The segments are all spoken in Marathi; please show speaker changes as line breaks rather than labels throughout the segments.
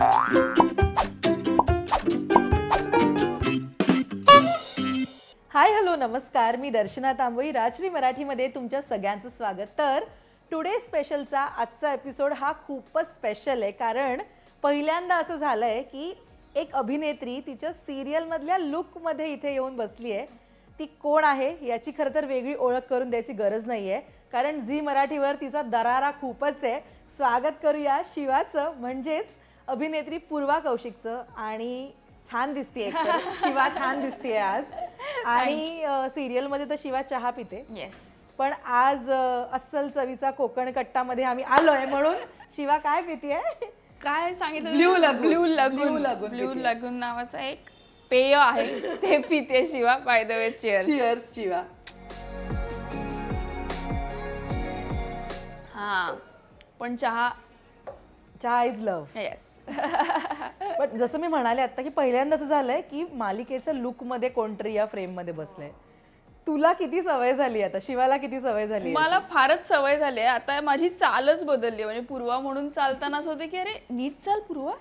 हाय हॅलो नमस्कार, मी दर्शना तांबोई, राजश्री मराठीमध्ये तुमच्या सगळ्यांचं स्वागत. तर टुडे स्पेशलचा आजचा एपिसोड हा खूपच स्पेशल आहे, कारण पहिल्यांदा असं झालंय की एक अभिनेत्री तिच्या सिरियलमधल्या लुकमध्ये इथे येऊन बसली आहे. ती कोण आहे याची खरं तर वेगळी ओळख करून द्यायची गरज नाही आहे, कारण झी मराठीवर तिचा दरारा खूपच आहे. स्वागत करूया शिवाचं, म्हणजेच अभिनेत्री पूर्वा कौशिकचं. आणि छान दिसतेय शिवा, छान दिसतेय आज. आणि सिरियल मध्ये तर शिवा चहा पिते, पण आज अस्सल चवीचा कोकण कट्टामध्ये आम्ही आलोय, म्हणून शिवा काय पितेय?
काय सांगितलं?
ब्लू
लगून नावाचं एक पेय आहे, ते पिते Shiva. By the way cheers.
Cheers Shiva.
हा, पण चहा
इज लव.
येस.
पण जसं मी म्हणाले आता की पहिल्यांदा असं झालंय की मालिकेच्या लुक मध्ये कोणतरी या फ्रेम मध्ये बसलंय. तुला किती सवय झाली आता? शिवाला किती सवय झाली?
मला फारच सवय झाली. आता माझी चालच बदलली. म्हणजे पूर्वा म्हणून चालताना असं होतं की अरे नीट चाल पूर्वा,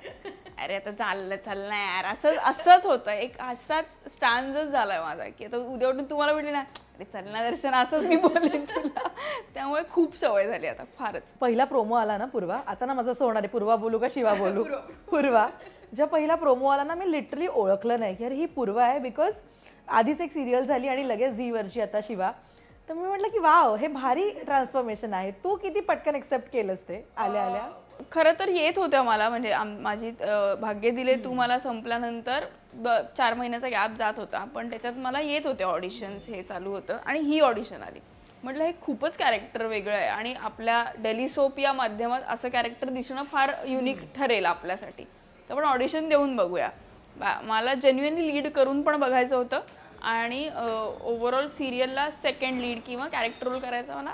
अरे आता चाल ना यार, असंच होतं. एक असाच स्टॅन्डच झालाय माझा की आता उद्या उठून तुम्हाला भेटली ना, अरे चल ना दर्शन, असंच मी बोलेन तुला. त्यामुळे खूप सवय झाली आता फारच.
पहिला प्रोमो आला ना पूर्वा, आता ना माझं असं होणार आहे पूर्वा बोलू का शिवा बोलू? पूर्वा जेव्हा पहिला प्रोमो आला ना, मी लिटरली ओळखलं नाही की अरे ही पूर्वा आहे, बिकॉज आधीच एक सिरियल झाली आणि लगेच झी वरची आता शिवा. तर मी म्हटलं की वाव, हे भारी ट्रान्सफॉर्मेशन आहे. तू किती पटकन एक्सेप्ट केलंस ते आल्या आल्या?
खरं तर येत होत्या मला, म्हणजे माझी भाग्य दिले तू मला संपल्यानंतर 4 महिन्याचा गॅप जात होता, पण त्याच्यात मला येत होते ऑडिशन्स, हे चालू होतं. आणि ही ऑडिशन आली, म्हटलं हे खूपच कॅरेक्टर वेगळं आहे आणि आपल्या डेली सोप या माध्यमात असं कॅरेक्टर दिसणं फार युनिक ठरेल आपल्यासाठी. तर आपण ऑडिशन देऊन बघूया. मला जेन्युइनली लीड करून पण बघायचं होतं आणि ओव्हरऑल सिरियलला सेकंड लीड किंवा कॅरेक्टर रोल करायचा मला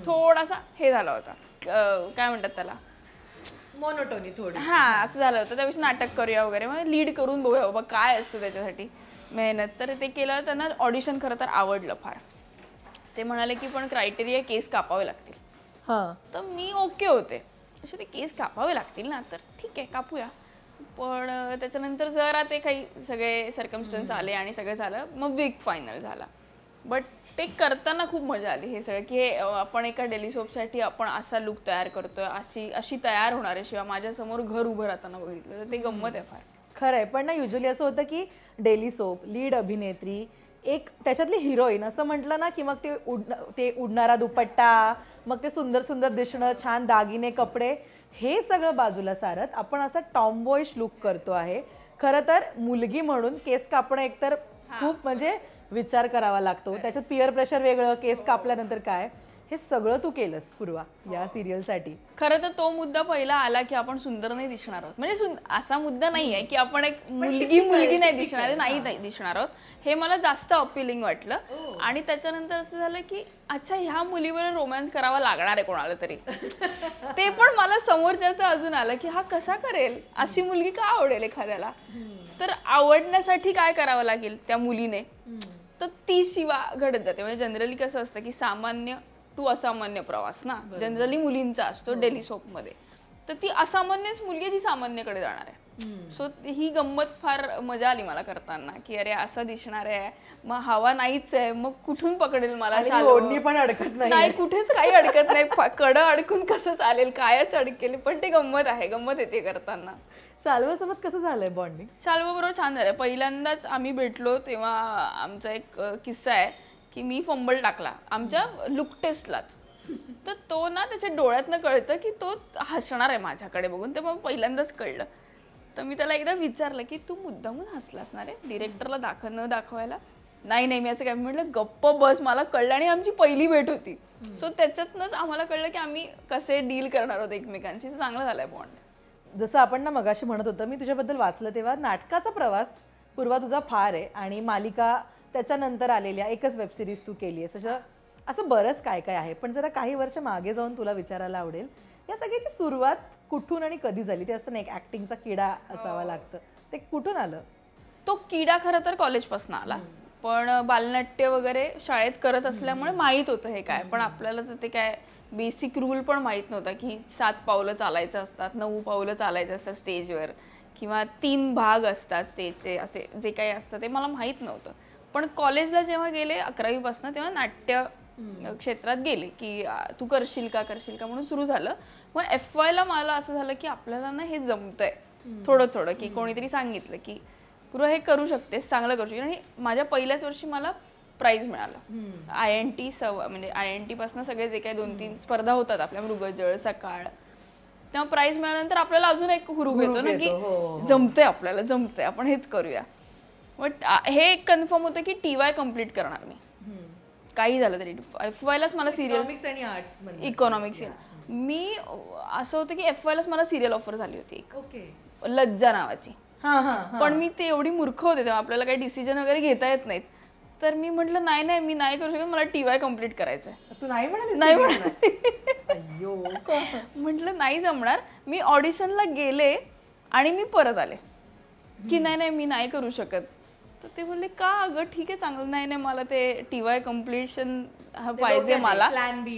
थोडासा हे झाला होता, काय म्हणतात त्याला,
मोनोटोनी थोडी.
हां, असं झालं होतं. त्यापेक्षा नाटक करूया वगैरे, मग लीड करून बघूया बाबा काय असतं त्याच्यासाठी मेहनत. तर ते केलं. त्यांना ऑडिशन खरं तर आवडलं फार. ते म्हणाले की पण क्रायटेरिया केस कापावे लागतील.
हां,
तर मी ओके होते. असे ते केस कापावे लागतील ना, तर ठीक आहे कापूया. पण त्याच्यानंतर जरा ते काही सगळे सर्कमस्टन्स आले आणि सगळं झालं, मग बिग फायनल झाला. बट ते करताना खूप मजा आली. हे सगळं की हे आपण एका डेली सोपसाठी आपण असा लुक तयार करतोय, अशी तयार होणार आहे शिवाय माझ्यासमोर घर उभं राहताना बघितलं, तर ते गंमत आहे फार.
खरं आहे. पण ना युजली असं होतं की डेली सोप लीड अभिनेत्री, एक त्याच्यातली हिरोईन असं म्हटलं ना की मग ते उडणारा दुपट्टा, मग ते सुंदर सुंदर दिसणं, छान दागिने, कपडे, हे सगळं बाजूला सारत आपण असं टॉमबॉयश लुक करतो आहे. खरं तर मुलगी म्हणून केस कापणं एकतर खूप म्हणजे विचार करावा लागतो. त्याच्यात पिअर प्रेशर वेगळं, केस कापल्यानंतर काय, हे सगळं तू केलंस पूर्वा या सिरियलसाठी.
खरं तर तो मुद्दा पहिला आला की आपण सुंदर नाही दिसणार आहोत. म्हणजे असा मुद्दा नाही आहे की आपण एक मुलगी नाही दिसणार, नाही दिसणार आहोत. हे मला जास्त अपिलिंग वाटलं. आणि त्याच्यानंतर असं झालं की अच्छा, ह्या मुलीवर रोमॅन्स करावा लागणार आहे कोणाला तरी. ते पण मला समोरच्याचं अजून आलं की हा कसा करेल, अशी मुलगी का आवडेल एखाद्याला. तर आवडण्यासाठी काय करावं लागेल त्या मुलीने, तर ती शिवा घडत जाते. म्हणजे जनरली कसं असतं की सामान्य टू असामान्य प्रवास ना जनरली मुलींचा असतो डेली सोप मध्ये, तर ती असामान्यच मुलगी जी सामान्यकडे जाणार आहे. सो ही गंमत फार मजा आली मला करताना की अरे असं दिसणार आहे, मग हवा नाहीच आहे, मग कुठून पकडेल मला,
ओढणी पण अडकत
नाही, कुठेच काही अडकत नाही, कडं अडकून कसं चालेल, कायच अडकेल. पण ते गंमत येते करताना.
शाल्वासोबत कसं झालंय बॉन्डिंग?
शाल्वा बरोबर छान झालंय. पहिल्यांदाच आम्ही भेटलो तेव्हा आमचा एक किस्सा आहे की मी फंबल टाकला आमच्या लुक टेस्टलाच. तर तो ना त्याच्या डोळ्यातनं कळतं की तो हसणार आहे माझ्याकडे बघून. ते मग पहिल्यांदाच कळलं. तर मी त्याला एकदा विचारलं की तू मुद्दामून हसला असणार आहे डिरेक्टरला न दाखवायला? नाही, मी असं काय म्हटलं, गप्प बस, मला कळलं. आणि आमची पहिली भेट होती. सो त्याच्यातनंच आम्हाला कळलं की आम्ही कसे डील करणार आहोत एकमेकांशी. चांगलं झालंय बॉन्ड.
जसं आपण ना मगाशी म्हणत होतं, मी तुझ्याबद्दल वाचलं तेव्हा नाटकाचा प्रवास पूर्वा तुझा फार आहे आणि मालिका त्याच्यानंतर आलेल्या एकच वेबसिरीज तू केली आहेस. असं बरंच काय काय आहे. पण जरा काही वर्ष मागे जाऊन तुला विचारायला आवडेल, या सगळ्याची सुरुवात कुठून आणि कधी झाली? ते असतं ना, एक ऍक्टिंगचा किडा असावा लागतं, ते कुठून आलं?
तो किडा खरं तर कॉलेजपासून आला. पण बालनाट्य वगैरे शाळेत करत असल्यामुळे माहीत होतं हे काय. पण आपल्याला तर ते काय बेसिक रूल पण माहीत नव्हता की 7 पावलं चालायचं असतात, 9 पावलं चालायचं असतात स्टेजवर, किंवा 3 भाग असतात स्टेजचे, असे जे काही असतं ते मला माहीत नव्हतं. पण कॉलेजला जेव्हा गेले 11वी पासून, तेव्हा नाट्य क्षेत्रात गेले की तू करशील का म्हणून सुरू झालं. मग FY ला मला असं झालं की आपल्याला ना हे जमतंय थोडं थोडं, की कोणीतरी सांगितलं की पूर्वा हे करू शकतेस, चांगलं करू शकते. आणि माझ्या पहिल्याच वर्षी मला प्राइज मिळालं. INT म्हणजे INT पासून सगळे जे काही 2-3 स्पर्धा होतात आपल्या, मृगजळ, सकाळ, तेव्हा प्राइज मिळाल्यानंतर आपल्याला अजून एक हुरूप येतो ना की जमतंय, आपल्याला जमतंय, आपण हेच करूया. बट हे एक कन्फर्म होतं की TY कम्प्लीट करणार मी, काही झालं तरी. FY लाच मला सिरियल
आणि आर्ट्स
इकॉनॉमिक्स, मी असं होतं की FY लाच मला सिरियल ऑफर झाली होती लज्जा नावाची. पण मी ते एवढी मूर्ख होते तेव्हा, आपल्याला काही डिसिजन वगैरे घेता येत नाहीत. तर मी म्हटलं नाही मी नाही करू शकत, मला TY कम्प्लीट करायचंय.
तू नाही म्हणाली?
नाही म्हटलं नाही जमणार. मी ऑडिशनला गेले आणि मी परत आले की नाही मी नाही करू शकत. तर ते बोलले का? अगं ठीक आहे, चांगलं. नाही मला ते TY कम्प्लिशन पाहिजे, मला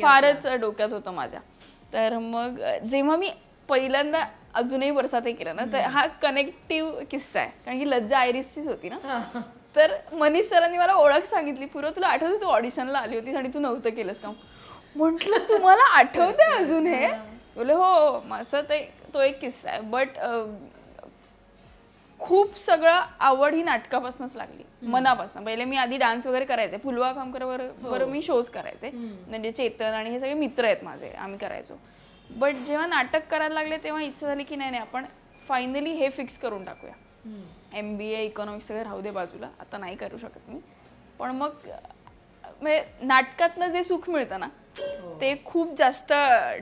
फारच डोक्यात होतं माझ्या. तर मग जेव्हा मी पहिल्यांदा अजूनही वर्षात हे केलं ना, तर हा कनेक्टिव्ह किस्सा आहे, कारण की लज्जा आयरिसचीच होती ना. तर मनीष सरांनी मला ओळख सांगितली, पूर्व तुला आठवतं तू ऑडिशनला आली होतीस आणि तू नव्हतं केलंस का? म्हटलं तुम्हाला आठवतंय अजून हे? बोले हो. असं ते तो एक किस्सा आहे. बट खूप सगळं आवड ही नाटकापासूनच लागली, मनापासून. पहिले मी आधी डान्स वगैरे करायचे, फुलवा कामकर बरोबर मी शोज करायचे, म्हणजे चेतन आणि हे सगळे मित्र आहेत माझे, आम्ही करायचो. बट जेव्हा नाटक करायला लागले तेव्हा इच्छा झाली की नाही आपण फायनली हे फिक्स करून टाकूया. MBA इकॉनॉमिक्स सगळं राहू दे बाजूला, आता नाही करू शकत मी. पण मग नाटकातनं जे सुख मिळतं ना, ते खूप जास्त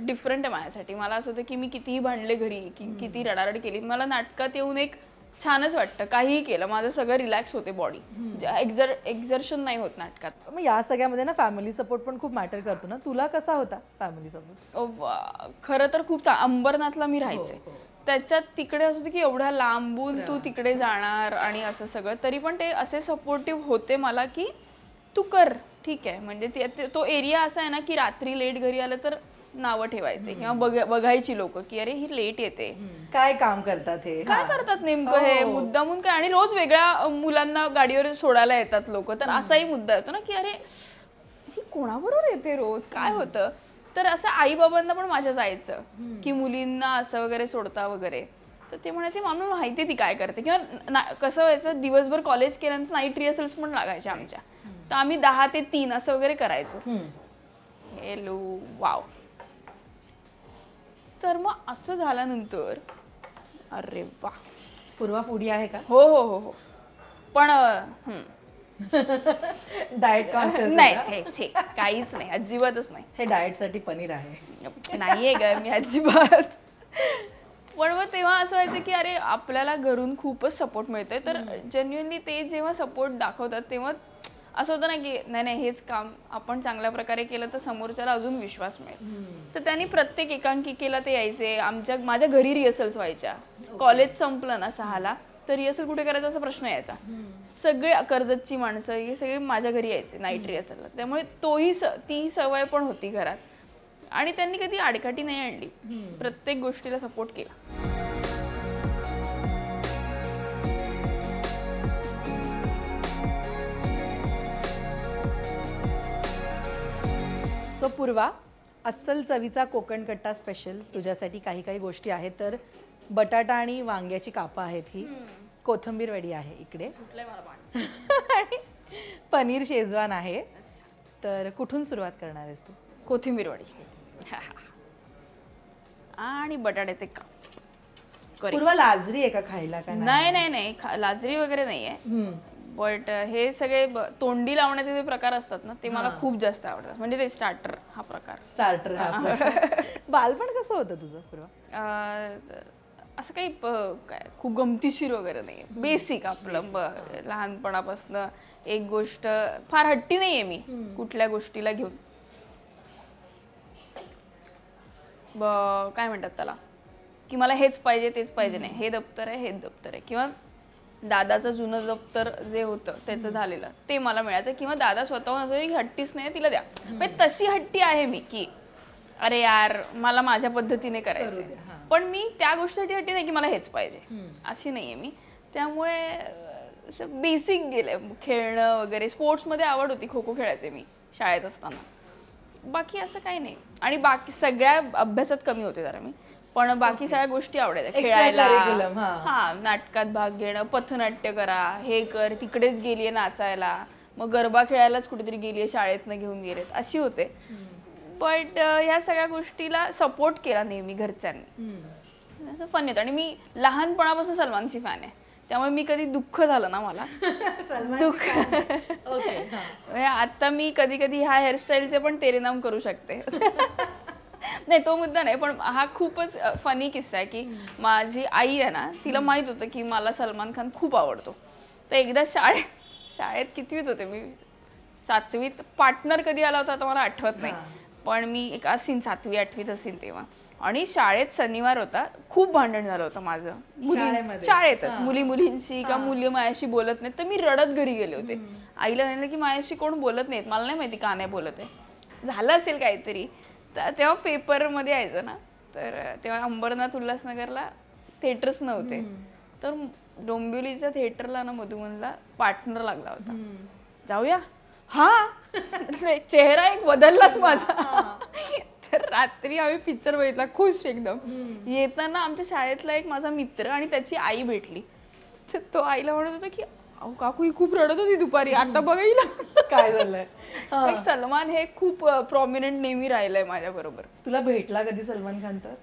डिफरंट आहे माझ्यासाठी. मला असं होतं की मी कितीही भांडले घरी, किती रडारड केली, मला नाटकात येऊन एक छानच वाटतं. काहीही केलं माझं सगळं रिलॅक्स होते बॉडी, एक्झर्शन नाही होत नाटकात.
मग या सगळ्यामध्ये ना फॅमिली सपोर्ट पण खूप मॅटर करतो ना. तुला कसा होता फॅमिली सपोर्ट?
खरं तर खूप अंबरनाथला मी राहायचे, त्याच्यात तिकडे असं होतं की एवढ्या लांबून तू तिकडे जाणार आणि असं सगळं, तरी पण ते असे सपोर्टिव्ह होते मला की तू कर, ठीक आहे. म्हणजे तो एरिया असा आहे ना की रात्री लेट घरी आलं तर नावं ठेवायचे किंवा बघायची लोक की अरे ही लेट येते,
काय काम करतात, हे
काय करतात नेमकं, हे मुद्दामून काय. आणि रोज वेगळ्या मुलांना गाडीवर सोडायला येतात लोक, तर असाही मुद्दा येतो ना की अरे ही कोणाबरोबर येते रोज, काय होतं. तर असं आई बाबांना पण माझ्या जायचं की मुलींना असं वगैरे सोडता वगैरे. तर ते म्हणायचे मामून माहिती ती काय करते. किंवा कसं व्हायचं, दिवसभर कॉलेज केल्यानंतर नाईट रिहर्सल्स पण लागायच्या आमच्या, तर आम्ही 10 ते 3 असं वगैरे करायचो. Hello wow. तर मग असं झाल्यानंतर अरे वा,
पूर्वा फूडी आहे का?
हो हो हो हो. पण
डाएट कॉन्शियस
नाही, काहीच नाही, अजिबातच नाही.
हे डाएट साठी पनीर आहे
नाहीये ग मी अजिबात. पण मग तेव्हा असं व्हायचं की अरे आपल्याला घरून खूपच सपोर्ट मिळतोय, तर जेन्युअनली ते जेव्हा सपोर्ट दाखवतात तेव्हा असं होतं ना की नाही हेच काम आपण चांगल्या प्रकारे केलं तर समोरच्याला अजून विश्वास मिळेल. तर त्यांनी प्रत्येक एकांकिकेला ते यायचे. माझ्या घरी रिहर्सल्स व्हायच्या. कॉलेज संपलं ना 6ला, तर रिहर्सल कुठे करायचा असा प्रश्न यायचा. सगळे कर्जतची माणसं हे सगळे माझ्या घरी यायचे नाईट रिहर्सलला. त्यामुळे ती सवय पण होती घरात, आणि त्यांनी कधी आडकाठी नाही आणली, प्रत्येक गोष्टीला सपोर्ट केला.
सो पूर्वा, अस्सल चवीचा कोकण कट्टा स्पेशल तुझ्यासाठी काही गोष्टी आहेत. तर बटाटा आणि वांग्याची कापं आहेत, ही कोथिंबीर वडी आहे इकडे, आणि पनीर शेजवान आहे. तर कुठून सुरुवात करणार आहेस तू?
कोथिंबीर वडी आणि बटाट्याचे काप.
पूर्वा लाजरी आहे का खायला? का
नाही, लाजरी वगैरे नाहीये. बट हे सगळे तोंडी लावण्याचे जे प्रकार असतात ना, ते मला खूप जास्त आवडतात. म्हणजे ते स्टार्टर हा प्रकार.
बालपण कसं होतं तुझं पूर्वा?
असं काही काय खूप गमतीशीर वगैरे नाहीये, बेसिक आपलं लहानपणापासून. एक गोष्ट फार हट्टी नाहीये मी कुठल्या गोष्टीला घेऊन. काय म्हणतात त्याला, की मला हेच पाहिजे तेच पाहिजे नाही, हे दप्तर आहे हेच दप्तर आहे. किंवा दादाचं जुनं दप्तर जे होतं त्याचं झालेलं ते मला मिळायचं. किंवा दादा स्वतःहून असं की हट्टीच नाही तिला द्या, तशी हट्टी आहे मी की अरे यार मला माझ्या पद्धतीने करायचंय, पण मी त्या गोष्टीसाठी हट्टी नाही की मला हेच पाहिजे अशी नाहीये मी. त्यामुळे बेसिक गेले खेळणं वगैरे. स्पोर्ट्समध्ये आवड होती, खो खो खेळायचे मी शाळेत असताना, बाकी असं काही नाही. आणि बाकी सगळ्या अभ्यासात कमी होते जरा मी, पण बाकी सगळ्या गोष्टी आवडायच्या. खेळायला, हा नाटकात भाग घेणं, पथनाट्य करा, हे कर, तिकडेच गेलीये नाचायला, मग गरबा खेळायलाच कुठेतरी गेलीये, शाळेतनं घेऊन गेलेत, अशी होते. बट ह्या सगळ्या गोष्टीला सपोर्ट केला नेहमी घरच्यांनी, असं फन येतं. आणि मी लहानपणापासून सलमानची फॅन आहे, त्यामुळे मी कधी दुःख झालं ना मला दुःख आता मी कधी कधी ह्या हेअरस्टाईलचे पण तेरे नाम करू शकते. नाही तो मुद्दा नाही, पण हा खूपच फनी किस्सा आहे की माझी आई आहे ना, तिला माहित होतं की मला सलमान खान खूप आवडतो. तर एकदा शाळेत कितवीत होते मी, 7वीत, पार्टनर कधी आला होता तर मला आठवत नाही, पण मी एक असीन 7वी 8वीत असीन तेव्हा. आणि शाळेत शनिवार होता, खूप भांडण झालं होतं माझं शाळेतच, मुली मुलींशी का मुली माझ्याशी बोलत नाहीत. तर मी रडत घरी गेले होते. आईला सांगितलं की माझ्याशी कोण बोलत नाहीत, मला नाही माहिती का नाही बोलत आहे, झालं असेल काहीतरी. तर तेव्हा पेपरमध्ये यायचं ना, तर तेव्हा अंबरनाथ उल्हासनगरला थिएटर्स नव्हते, तर डोंबिवलीच्या थिएटरला ना मधुमनला पार्टनर लागला होता, जाऊया. हा चेहरा एक बदललाच माझा. तर रात्री आम्ही पिक्चर बघितला, खुश एकदम. येताना आमच्या शाळेतला एक माझा मित्र आणि त्याची आई भेटली, तर तो आईला म्हणत होता की अहो काकू ही खूप रडत होती दुपारी, आता बघायला
काय झालंय.
सलमान हे खूप प्रॉमिनंट नेहमी राहिलंय माझ्या बरोबर.
तुला भेटला कधी सलमान खान? तर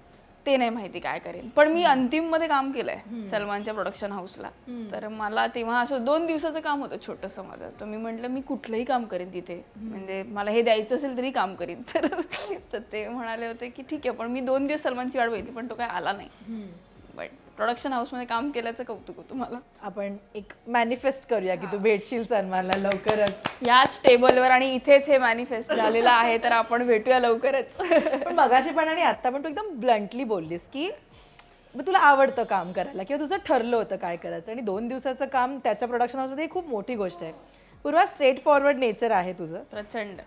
ते नाही माहिती काय करेन, पण मी अंतिम मध्ये काम केलंय सलमानच्या प्रोडक्शन हाऊसला. तर मला तेव्हा असं 2 दिवसाचं काम होतं छोटंसं माझं, तर मी म्हटलं मी कुठलंही काम करेन तिथे, म्हणजे मला हे द्यायचं असेल तरी काम करीन. तर ते म्हणाले होते की ठीक आहे, पण मी 2 दिवस सलमानची वाट बघितली, पण तो काय आला नाही. बट प्रोडक्शन हाऊसमध्ये काम केल्याचं कौतुक होतं मला.
आपण एक मॅनिफेस्ट करूया की तू भेटशील सलमानला लवकरच
याच टेबलवर, आणि इथेच हे मॅनिफेस्ट झालेलं आहे, तर आपण भेटूया लवकरच.
पण मगाशी पण आणि आता पण तू एकदम ब्लंटली बोललीस की तुला आवडतं काम करायला किंवा तुझं ठरलं होतं काय करायचं, आणि 2 दिवसाचं काम त्याच्या प्रोडक्शन हाऊसमध्ये ही खूप मोठी गोष्ट आहे. पूर्वा स्ट्रेट फॉरवर्ड नेचर आहे तुझं,
प्रचंड.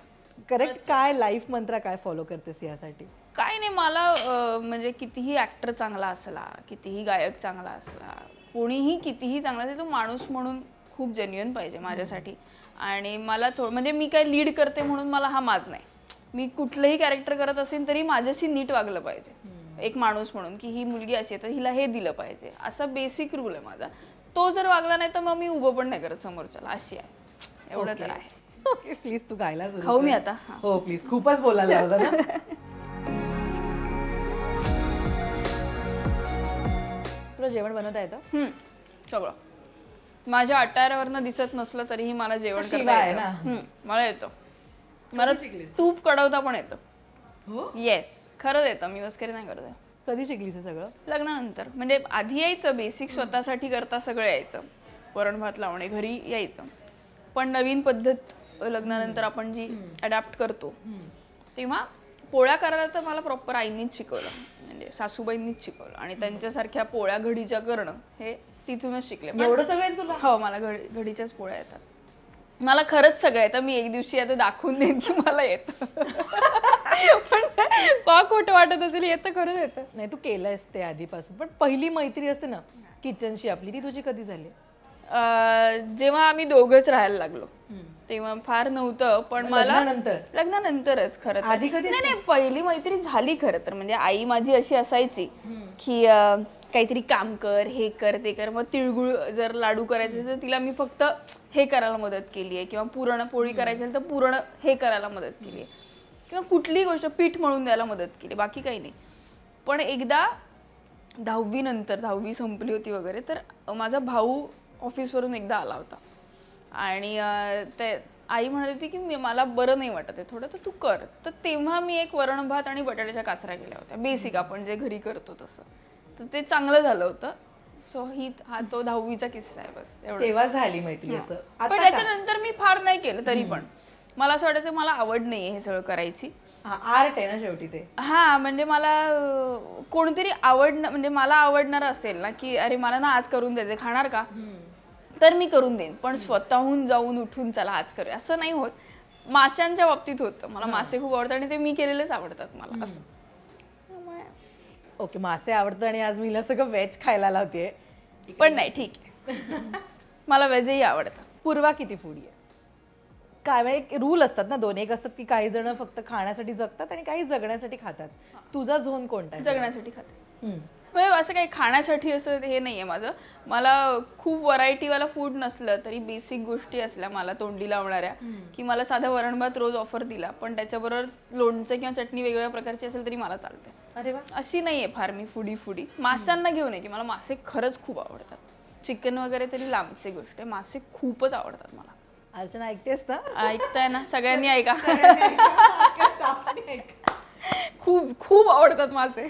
करेक्ट. काय लाईफ मंत्र काय फॉलो करतेस यासाठी?
काय नाही, मला म्हणजे कितीही ऍक्टर चांगला असला, कितीही गायक चांगला असला, कोणीही कितीही चांगला असेल, तो माणूस म्हणून खूप जेन्युइन पाहिजे माझ्यासाठी. आणि मला म्हणजे मी काय लीड करते म्हणून मला हा माज नाही, मी कुठलंही कॅरेक्टर करत असेल तरी माझ्याशी नीट वागलं पाहिजे एक माणूस म्हणून, की ही मुलगी अशी आहे तर हिला हे दिलं पाहिजे, असा बेसिक रूल आहे माझा. तो जर वागला नाही तर मग मी उभं पण नाही करत समोरच्याला, अशी आहे. एवढं तर आहे.
ओके, प्लीज तू गायला
खाऊ मी आता.
हो प्लीज, खूपच बोलायला लावलं ना. तुला जेवण बनवता येतं?
सगळं. माझ्या अटायरावरनं दिसत नसलं तरीही मला जेवण करता येतं. मला येतं. मला तूप कडवता पण येतं. येस, खरंच येतं. मी मस्करी नाही करत.
कधी शिकलीस हे सगळं?
लग्नानंतर. म्हणजे आधी यायचं बेसिक, स्वतःसाठी करता सगळं यायचं, वरण भात लावणे घरी यायचं, पण नवीन पद्धत लग्नानंतर आपण जी अडॅप्ट करतो, तेव्हा पोळ्या करायला तर मला प्रॉपर आईनीच शिकवलं, म्हणजे सासूबाईंनीच शिकवलं. आणि त्यांच्यासारख्या पोळ्या घडीच्या करणं हे तिथूनच शिकले.
एवढं सगळं तुला?
हो, मला घडीच्याच पोळ्या येतात. मला खरंच सगळं येतं. मी एक दिवशी आता दाखवून देईन की मला येतं. पण का खोटं वाटत असेल, येतं, खरंच येतं.
नाही, तू केलंयस ते आधीपासून. पण पहिली मैत्री असते ना किचनशी आपली, ती तुझी कधी झाली?
जेव्हा आम्ही दोघंच राहायला लागलो तेव्हा फार नव्हतं, पण मला लग्नानंतरच खरं.
आधी कधी?
नाही, पहिली मैत्री झाली खरं तर. म्हणजे आई माझी अशी असायची की काहीतरी काम कर, हे कर, ते कर. मग तिळगुळ जर लाडू करायचे तर तिला मी फक्त हे करायला मदत केली आहे, किंवा पुरणपोळी करायची तर पुरण हे करायला मदत केली आहे, किंवा कुठलीही गोष्ट पीठ मळून द्यायला मदत केली, बाकी काही नाही. पण एकदा 10वी नंतर, 10वी संपली होती वगैरे, तर माझा भाऊ ऑफिसवरून एकदा आला होता आणि ते आई म्हणाली होती की मला बरं नाही वाटत आहे थोडं, तर तू कर. तर तेव्हा मी एक वरण भात आणि बटाट्याच्या काचऱ्या केल्या होत्या, बेसिक आपण जे घरी करतो तसं. तर ते चांगलं झालं होतं. सो हा तो 10वीचा किस्सा आहे, बस एवढं.
तेव्हा झाली मैत्री असं.
पण त्याच्यानंतर मी फार नाही केलं, तरी पण मला असं वाटायचं मला आवड नाहीये हे सगळं करायची.
आर्ट आहे ना शेवटी ते.
हा, म्हणजे मला कोणतरी म्हणजे मला आवडणार असेल ना, की अरे मला ना आज करून द्यायचे, खाणार का, तर मी करून देईन. पण स्वतःहून जाऊन उठून चला आज करूया असं नाही होत. माशांच्या बाबतीत होतं, मला मासे खूप आवडतात आणि ते मी केलेलेच आवडतात मला असं.
ओके, मासे आवडतं आणि आज मी सगळं व्हेज खायला लावते.
पण नाही, ठीक आहे. मला व्हेजही आवडतं.
पूर्वा किती फूडी आहे? काय एक रूल असतात ना दोन, एक असतात की काही जण फक्त खाण्यासाठी जगतात आणि काही जगण्यासाठी खातात. तुझा झोन कोणता आहे?
जगण्यासाठी खाते. म्हणजे असं काही खाण्यासाठी असं हे नाहीये माझं. मला खूप व्हरायटीवाला फूड नसलं तरी बेसिक गोष्टी असल्या मला तोंडी लावणाऱ्या, की मला साधा वरण भात रोज ऑफर दिला पण त्याच्याबरोबर लोणचं किंवा चटणी वेगवेगळ्या प्रकारची असेल तरी मला चालते.
अरे वा.
अशी नाहीये फार मी फूडी. माशांना घेऊन आहे की मला मासे खरंच खूप आवडतात. चिकन वगैरे तरी लांबची गोष्ट आहे, मासे खूपच आवडतात मला.
अर्चना ऐकतेस ना?
ऐकताय ना? सगळ्यांनी ऐका. खूप खूप आवडतात मासे.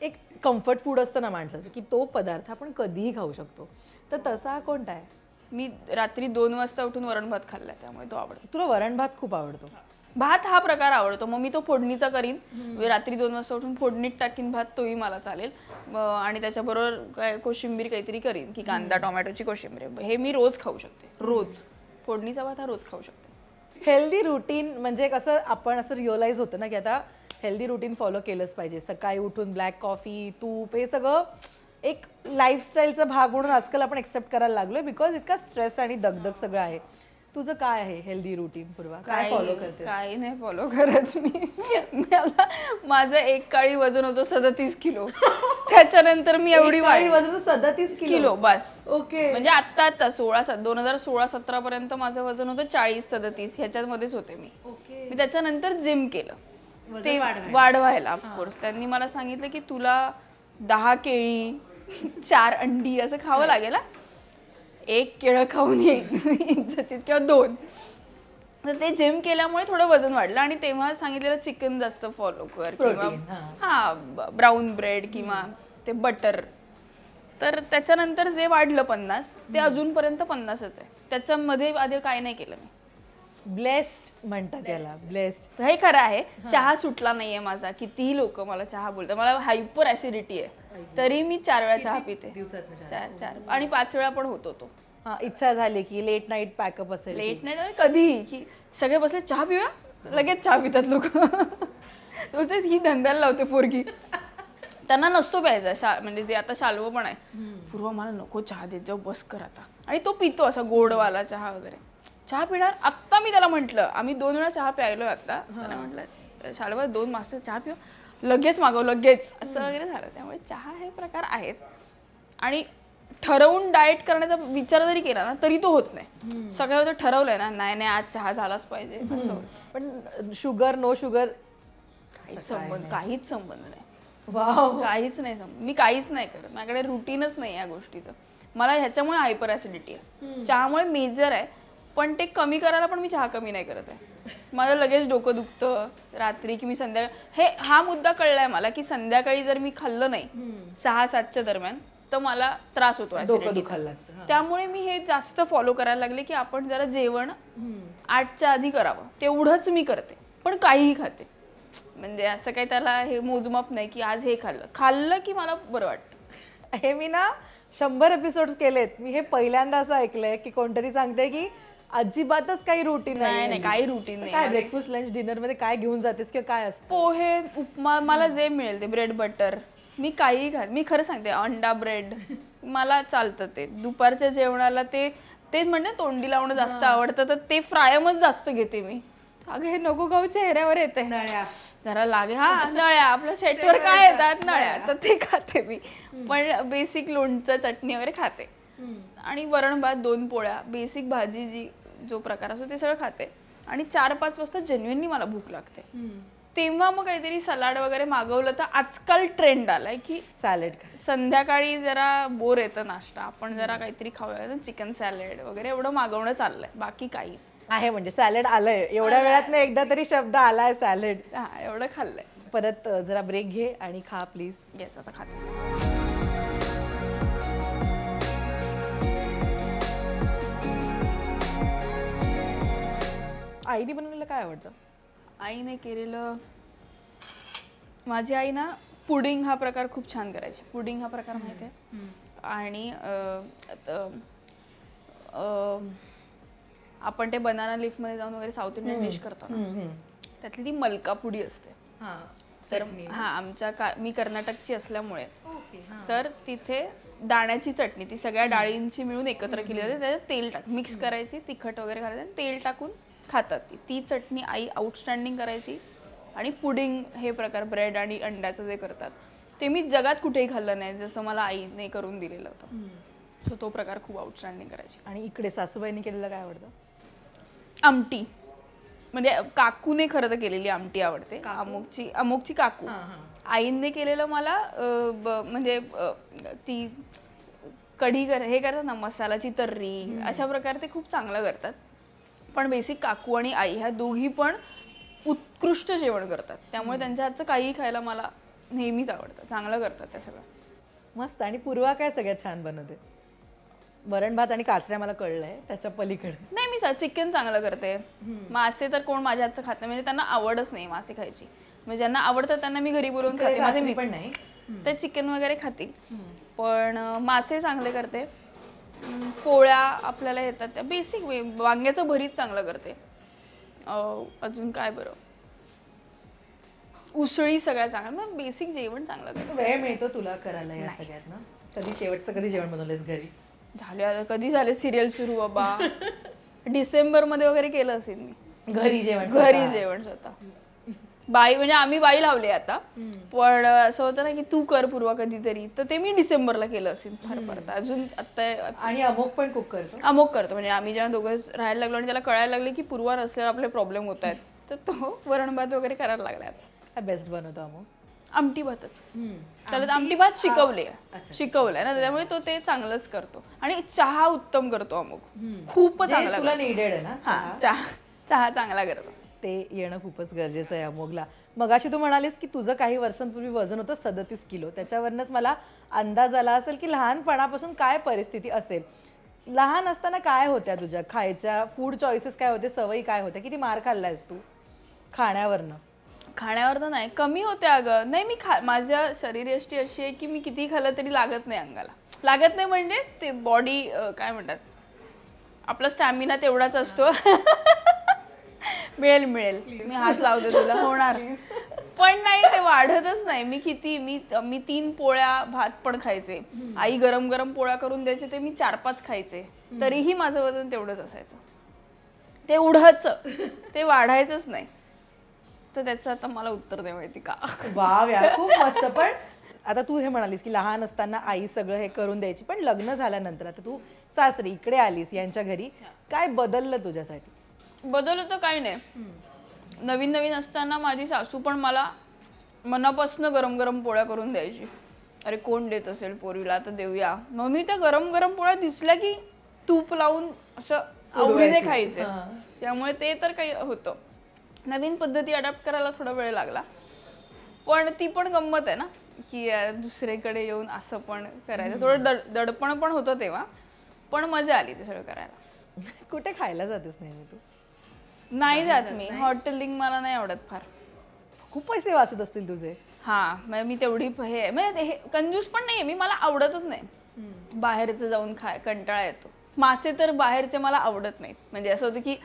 एक कम्फर्ट फूड असतं ना माणसाचं, की तो पदार्थ आपण कधीही खाऊ शकतो, तर तसा कोणता आहे?
मी रात्री 2 वाजता उठून वरण भात खाल्ला त्यामुळे तो आवडतो.
तुला वरण भात खूप आवडतो?
भात हा प्रकार आवडतो, मग मी तो फोडणीचा करीन. रात्री 2 वाजता उठून फोडणीत टाकीन भात, तोही मला चालेल. आणि त्याच्याबरोबर काय कोशिंबीर काहीतरी करीन, की कांदा टोमॅटोची कोशिंबीर. हे मी रोज खाऊ शकते, रोज. फोडणीचा भात हा रोज खाऊ शकते.
हेल्दी रुटीन म्हणजे कसं आपण असं रिअलाइज होतं ना की आता हेल्दी रुटीन फॉलो केलंच पाहिजे. सकाळी उठून ब्लॅक कॉफी, तूप, हे सगळं एक लाईफस्टाईलचा भाग म्हणून आजकाल आपण एक्सेप्ट करायला लागलोय बिकॉज इतका स्ट्रेस आणि दगदग सगळं आहे. तुझं काय आहे हेल्दी रुटीन पूर्वा? काय फॉलो करते?
काही नाही फॉलो करत मी. माझं एक काळी वजन होतं 37 किलो. त्याच्यानंतर मी एवढी
वजन 37
किलो बस.
ओके.
म्हणजे आता 2016-17 पर्यंत माझं वजन होतं 40-37 ह्याच्यामध्येच होते मी. मी त्याच्यानंतर जिम केलं ते वाढवायला. ऑफकोर्स त्यांनी मला सांगितलं की तुला 10 केळी 4 अंडी असं खावं लागेल. 1 केळं खाऊन इज्जतीत किंवा 2. तर ते जिम केल्यामुळे थोडं वजन वाढलं आणि तेव्हा सांगितलेलं चिकन जास्त फॉलो कर किंवा ब्राऊन ब्रेड किंवा ते बटर. तर त्याच्यानंतर जे वाढलं 50 ते अजूनपर्यंत 50च आहे. त्याच्यामध्ये आधी काय नाही केलं मी.
ब्लेस्ड म्हणतात त्याला, ब्लेस्ड.
हे खरं आहे. चहा सुटला नाहीये माझा. कितीही लोक मला चहा बोलतात. मला हायपर ऍसिडिटी आहे तरी मी 4 वेळा चहा पिते चार आणि 5 वेळा पण होतो तो.
इच्छा झाली की लेट नाईट पॅकअप असेल,
लेट नाईट कधीही की सगळे बसले चहा पिऊया, लगेच चहा पितात लोक. ही धंद्याला लावते पोरगी. त्यांना नसतो प्यायचा. म्हणजे ते आता शाल्व पण आहे. पूर्वा मला नको चहा देत जाऊ, बस कर आता. आणि तो पितो असा गोडवाला चहा वगैरे. चहा पिणार आत्ता मी त्याला म्हटलं, आम्ही 2 वेळा चहा प्यायलोय आता. त्याला म्हटलं शाल्व 2 मास्टर चहा पिऊ, लगेच मागव लगेच असं वगैरे झालं. त्यामुळे चहा हे प्रकार आहेच. आणि ठरवून डाएट करण्याचा विचार जरी केला ना तरी तो होत नाही. सगळं ठरवलंय ना, नाही आज चहा झालाच पाहिजे असं.
पण शुगर नो शुगर
काहीच संबंध नाही.
काहीच
नाही संबंध. मी काहीच नाही करत. माझ्याकडे रुटीनच नाही या गोष्टीचं. मला ह्याच्यामुळे हायपर ऍसिडिटी आहे. चहामुळे मेजर आहे पण ते कमी करायला पण मी चहा कमी नाही करत आहे. माझं लगेच डोकं दुखतं रात्री की मी संध्याकाळी. हा मुद्दा कळलाय मला की संध्याकाळी जर मी खाल्लं नाही 6-7च्या दरम्यान तर मला त्रास होतो ऍसिडिटीचा. त्यामुळे मी हे जास्त फॉलो करायला लागले की आपण जरा जेवण 8च्या आधी करावं. तेवढंच मी करते पण काहीही खाते. म्हणजे असं काही त्याला हे मोजमाप नाही की आज हे खाल्लं की मला बरं वाटतं.
हे मी ना 100 एपिसोड्स केलेत. मी हे पहिल्यांदा असं ऐकलंय की कोणतरी सांगते की अजिबातच काही रुटीन
नाही. काही रुटीन नाही.
ब्रेकफास्ट लंच डिनर मध्ये काय घेऊन जातेस किंवा काय असतं?
पोहे, उपमा, मला जे मिळेल ते, ब्रेड बटर, मी काही खात. मी खरं सांगते अंडा ब्रेड मला चालतं. ते दुपारच्या जेवणाला ते म्हणजे तोंडी लावणं जास्त आवडतं तर ते फ्रायमच जास्त घेते मी. अगं हे नको खाऊ, चेहऱ्यावर येते जरा लागेल. नळ्या आपल्या सेटवर काय येतात नळ्या, तर ते खाते मी. पण बेसिक लोणचं चटणी वगैरे खाते. आणि वरण भात 2 पोळ्या, बेसिक भाजी जी जो प्रकार असतो ते सगळं खाते. आणि 4-5 वाजता जेन्युइनली मला भूक लागते तेव्हा मग काहीतरी सलाड वगैरे मागवलं. तर आजकाल ट्रेंड आलाय की
सॅलड
संध्याकाळी जरा बोर येतं नाश्ता, आपण जरा काहीतरी खाऊया. चिकन सॅलड वगैरे एवढं मागवणं चाललंय. बाकी काही
आहे म्हणजे सॅलड आलंय एवढ्या वेळात एकदा तरी शब्द आलाय सॅलड.
एवढं खाल्लंय.
परत जरा ब्रेक घे आणि खा प्लीज.
येस आता खाते.
आईने बनवलेलं काय आवडतं?
आईने केलेलं, माझी आई ना पुडिंग हा प्रकार खूप छान करायची. पुडिंग हा प्रकार माहिती आहे. आणि आपण ते बनाना लीफ मध्ये जाऊन वगैरे साऊथ इंडियन डिश करतो ना, त्यातली ती मलकापुडी असते. तर मी कर्नाटकची असल्यामुळे तर तिथे दाण्याची चटणी, ती सगळ्या डाळींची मिळून एकत्र केली जाते, त्याच्यात तेल मिक्स करायची, तिखट वगैरे घालायचं, तेल टाकून खातात. ती चटणी आई आउटस्टँडिंग करायची. आणि पुडिंग हे प्रकार, ब्रेड आणि अंड्याचं जे करतात ते मी जगात कुठेही खाल्लं नाही, जसं मला आईने करून दिलेलं होतं. सो तो प्रकार खूप आउटस्टँडिंग करायची.
आणि इकडे सासूबाईंनी केलेलं काय आवडतं?
आमटी, म्हणजे काकूने खरं तर केलेली आमटी आवडते. अमोकची काकू. आईने केलेलं मला म्हणजे ती कढी हे करतात ना, मसाल्याची तर्री, अशा प्रकारे ते खूप चांगलं करतात. पण बेसिक काकू आणि आई ह्या दोघी पण उत्कृष्ट जेवण करतात, त्यामुळे त्यांच्या हातचं काही खायला मला नेहमीच आवडतं. चांगलं करतात त्या सगळं.
मस्त. आणि पूर्वा काय सगळ्यात छान बनवते? वरण भात आणि काचऱ्या मला कळलंय, त्याच्या पलीकडे
नाही, मी चिकन चांगलं करते. मासे तर कोण माझ्या हातचं खात नाही, म्हणजे त्यांना आवडच नाही मासे खायची. म्हणजे ज्यांना आवडतात त्यांना मी घरी बोलवून खाते. माझे मी पण नाही, ते चिकन वगैरे खातील, पण मासे चांगले करते. पोळ्या आपल्याला येतात त्या बेसिक. वांग्याचं भरीत चांगलं करते. अजून काय बरं, उसळी सगळ्या चांगल्या, मग बेसिक जेवण चांगलं करते.
वेळ मिळतो तुला करायला या सगळ्यात ना? कधी शेवटचं कधी जेवण बनवलंयस घरी?
कधी झाले सिरियल सुरू बाबा. डिसेंबर मध्ये वगैरे केलं असेल मी
घरी जेवण
स्वतः. बाई म्हणजे आम्ही बाई लावले आता, पण असं होतं ना की तू कर पूर्वा कधीतरी, तर ते मी डिसेंबरला केलं असेल फार. अजून आता.
आणि अमोक पण खूप करतो.
अमोक करतो, म्हणजे आम्ही जेव्हा दोघं राहायला लागलो आणि त्याला कळायला लागले की पूर्वा नसल्यावर आपले प्रॉब्लेम होत आहेत, तर तो वरण भात वगैरे करायला लागला.
बेस्ट बनवतो अमोक.
आमटी भातच. त्याला आमटी भात शिकवलंय ना, त्यामुळे तो ते चांगलंच करतो. आणि चहा उत्तम करतो अमोक, खूप चांगला.
तुला नीडेड आहे ना
चहा चांगला करतो.
ते येणं खूपच गरजेचं आहे अमोगला. मगाशी तू म्हणालीस की तुझं काही वर्षांपूर्वी वजन होतं 37 किलो. त्याच्यावरनच मला अंदाज आला असेल की लहानपणापासून काय परिस्थिती असेल. लहान असताना काय होत्या तुझ्या खायच्या फूड चॉईसेस, काय होते, सवयी काय होत्या? किती मार खाल्लायस तू खाण्यावरनं?
खाण्यावर नाही, कमी होते अगं. नाही, मी माझ्या शरीरयष्टी अशी आहे की मी किती खाल्लं तरी लागत नाही अंगाला. लागत नाही म्हणजे ते बॉडी काय म्हणतात, आपला स्टॅमिना तेवढाच असतो. मिळेल मी हात लावते तुला, होणार. पण नाही, ते वाढतच नाही. मी 3 पोळ्या भात पण खायचे. आई गरम गरम पोळ्या करून द्यायचे, ते मी 4-5 खायचे, तरीही माझं वजन तेवढंच असायचं. ते उडायचं, ते वाढायचंच नाही. तर त्याचं आता मला उत्तर दे माहिती का?
वाव यार, खूप मस्त. पण आता तू हे म्हणालीस की लहान असताना आई सगळं हे करून द्यायची, पण लग्न झाल्यानंतर आता तू सासरी इकडे आलीस यांच्या घरी, काय बदललं तुझ्यासाठी?
बदललं तर काही नाही. नवीन असताना माझी सासू पण मला मनापासून गरम गरम पोळ्या करून द्यायची. अरे कोण देत असेल पोरीला, तर देऊया. मग मी त्या गरम गरम पोळ्या दिसल्या की तूप लावून असं आवडीने खायचे. त्यामुळे ते तर काही होतं. नवीन पद्धती अडॅप्ट करायला थोडा वेळ लागला, पण ती पण गंमत आहे ना की दुसरीकडे येऊन असं पण करायचं. थोडं दडपण पण होतं तेव्हा, पण मजा आली ते सगळं करायला.
कुठे खायला जातेस नेहमी तू?
नाही जात मी. हॉटेलिंग मला नाही आवडत फार.
खूप पैसे वाचत असतील तुझे.
हा, म्हणजे मी तेवढी हे म्हणजे कंजूस पण नाहीये मी, मला आवडतच नाही बाहेरचं जाऊन कंटाळा येतो. मासे तर बाहेरचे मला आवडत नाहीत. म्हणजे असं होतं की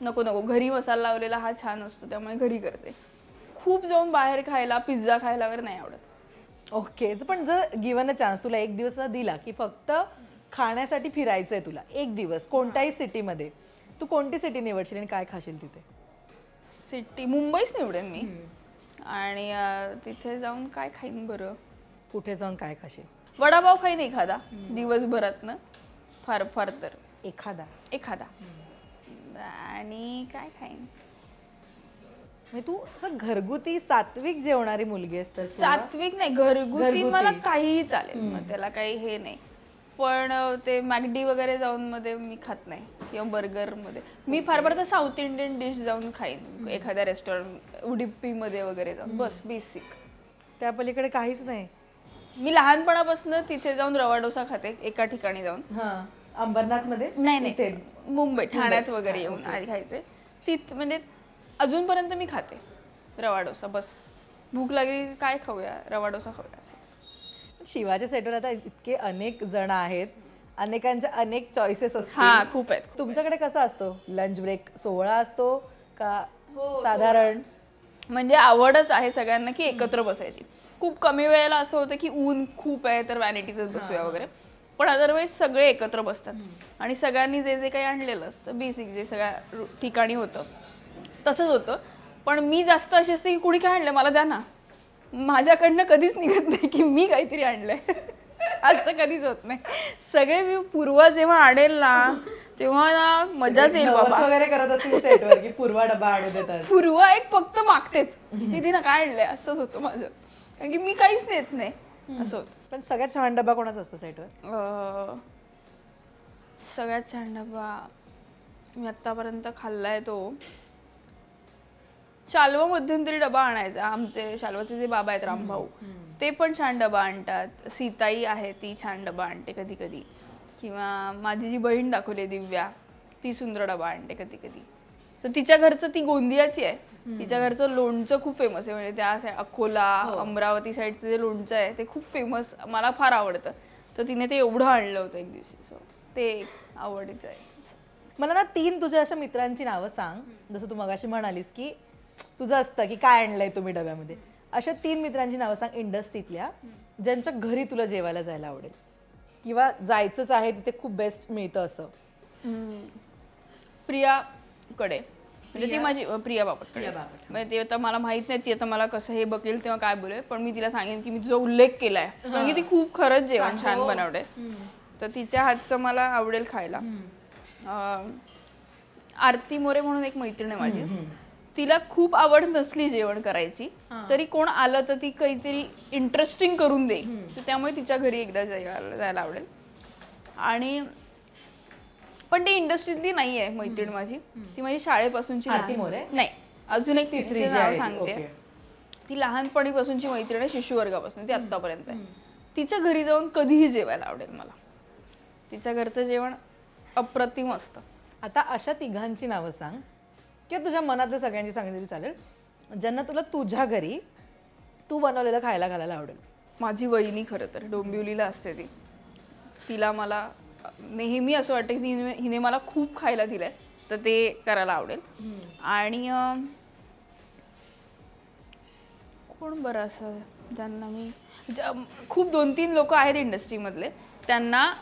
नको घरी मसाला लावलेला हा छान असतो, त्यामुळे घरी करते. खूप जाऊन बाहेर खायला, पिझ्झा खायला वगैरे नाही आवडत.
ओके. पण जर गिव्हन अ चान्स तुला एक दिवस दिला की फक्त खाण्यासाठी फिरायचंय तुला एक दिवस कोणत्याही सिटीमध्ये, तू कोणती सिटी निवडशील आणि काय खाशील तिथे?
सिटी मुंबईच निवडेन मी. आणि तिथे जाऊन काय खाईन बरं?
कुठे जाऊन काय खाशील?
वडापाव खाईन एखादा दिवसभरातनं, फार फार तर
एखादा.
आणि काय खाईन?
म्हणजे तू असं घरगुती सात्विक जेवणारी मुलगी आहेस. तर
सात्विक नाही, घरगुती मला काहीही चालेल, मग त्याला काही हे नाही. पण ते मॅकडी वगैरे जाऊन मध्ये मी खात नाही, किंवा बर्गर मध्ये. मी फार फार तर साऊथ इंडियन डिश जाऊन खाईन एखाद्या रेस्टॉरंट, उडुपी मध्ये वगैरे जाऊन, बस बेसिक.
त्या पलीकडे काहीच नाही.
मी लहानपणापासून तिथे जाऊन रवा डोसा खाते एका ठिकाणी जाऊन.
अंबरनाथ मध्ये
नाही, मुंबई ठाण्यात वगैरे येऊन आधी खायचे. तिथे म्हणजे अजूनपर्यंत मी खाते रवा डोसा. बस भूक लागली काय खाऊया, रवा डोसा खाऊया असं.
शिवाच्या सेटवर आता इतके अनेक जण आहेत अनेकांच्या अनेक चॉईसेस असतात.
हा खूप आहेत.
तुमच्याकडे कसा असतो लंच ब्रेक? 16 असतो का साधारण?
म्हणजे आवडच आहे सगळ्यांना की एकत्र बसायची. खूप कमी वेळेला असं होतं की ऊन खूप आहे तर व्हॅनिटीतच बसूया वगैरे, पण अदरवाईज सगळे एकत्र बसतात आणि सगळ्यांनी जे जे काही आणलेलं असतं बेसिक जे सगळ्या ठिकाणी होतं तसंच होतं. पण मी जास्त अशी असते की कुणी काय आणलं मला द्या ना, माझ्याकडनं कधीच निघत नाही की मी काहीतरी आणलंय. असं कधीच होत नाही. सगळे मी पूर्वा जेव्हा आणेल ना तेव्हा ना मजाच येईल बाबा.
वगैरे करत असतील सेटवर की पूर्वा डबा आणू देतात.
पूर्वा एक फक्त मागतेच की ना काय आणलंय, असंच होतं माझं, कारण की मी काहीच नेत नाही असं होतं.
पण सगळ्यात छान डबा कोणाचा असतो सेटवर?
सगळ्यात छान डबा मी आतापर्यंत खाल्लाय तो शाल्वा मध्यंतरी डबा आणायचा. आमचे शाल्वाचे जे बाबा आहेत रामभाऊ ते पण छान डबा आणतात. सीताई आहे ती छान डबा आणते कधी कधी, किंवा माझी जी बहीण दाखवली दिव्या ती सुंदर डबा आणते कधी कधी. सो तिच्या घरचं, ती गोंदियाची आहे, तिच्या घरचं लोणचं खूप फेमस आहे. म्हणजे त्या अकोला अमरावती साईडचं जे लोणचं आहे ते खूप फेमस, मला फार आवडतं. तर तिने ते एवढं आणलं होतं एक दिवशी. सो ते आवडीचं आहे.
मला ना 3 तुझ्या अशा मित्रांची नावं सांग. जसं तू मगाशी म्हणालीस की तुझं असतं की काय आणलंय तुम्ही डब्यामध्ये. अशा 3 मित्रांची नावं सांग इंडस्ट्रीतल्या ज्यांच्या घरी तुला जेवायला जायला आवडेल किंवा जायचंच आहे तिथे खूप बेस्ट मिळतं असं.
प्रियाकडे, म्हणजे ती माझी प्रिया बापटकडे. म्हणजे ते आता मला माहित नाही ती आता मला कसं हे बघेल तेव्हा काय बोलेल, पण मी तिला सांगेन की मी तुझा उल्लेख केलाय कारण की ती खूप खरंच जेवण छान बनवते. तर तिच्या हातचं मला आवडेल खायला. आरती मोरे म्हणून एक मैत्रीण आहे माझी, तिला खूप आवड नसली जेवण करायची तरी कोण आलं तर ती काहीतरी इंटरेस्टिंग करून देईल. तर त्यामुळे तिच्या घरी एकदा जायला आवडेल. आणि पण ती इंडस्ट्रीतली नाही आहे मैत्रीण माझी, ती माझी शाळेपासूनची नाही, अजून एक तिसरी नाव सांगते. ती लहानपणीपासूनची मैत्रीण आहे, शिशुवर्गापासून ती आत्तापर्यंत आहे. तिच्या घरी जाऊन कधीही जेवायला आवडेल मला. तिच्या घरचं जेवण अप्रतिम असतं.
आता अशा तिघांची नावं सांग किंवा तुझ्या मनातल्या सगळ्यांची सांगितली तरी चालेल, ज्यांना तुला तुझ्या घरी तू बनवलेलं खायला घालायला आवडेल.
माझी वहिनी खरं तर डोंबिवलीला असते ती, तिला मला नेहमी असं वाटतं की हिने मला खूप खायला दिलंय तर ते करायला आवडेल. आणि कोण बरं असं ज्यांना मी खूप 2-3 लोक आहेत इंडस्ट्रीमधले, त्यांना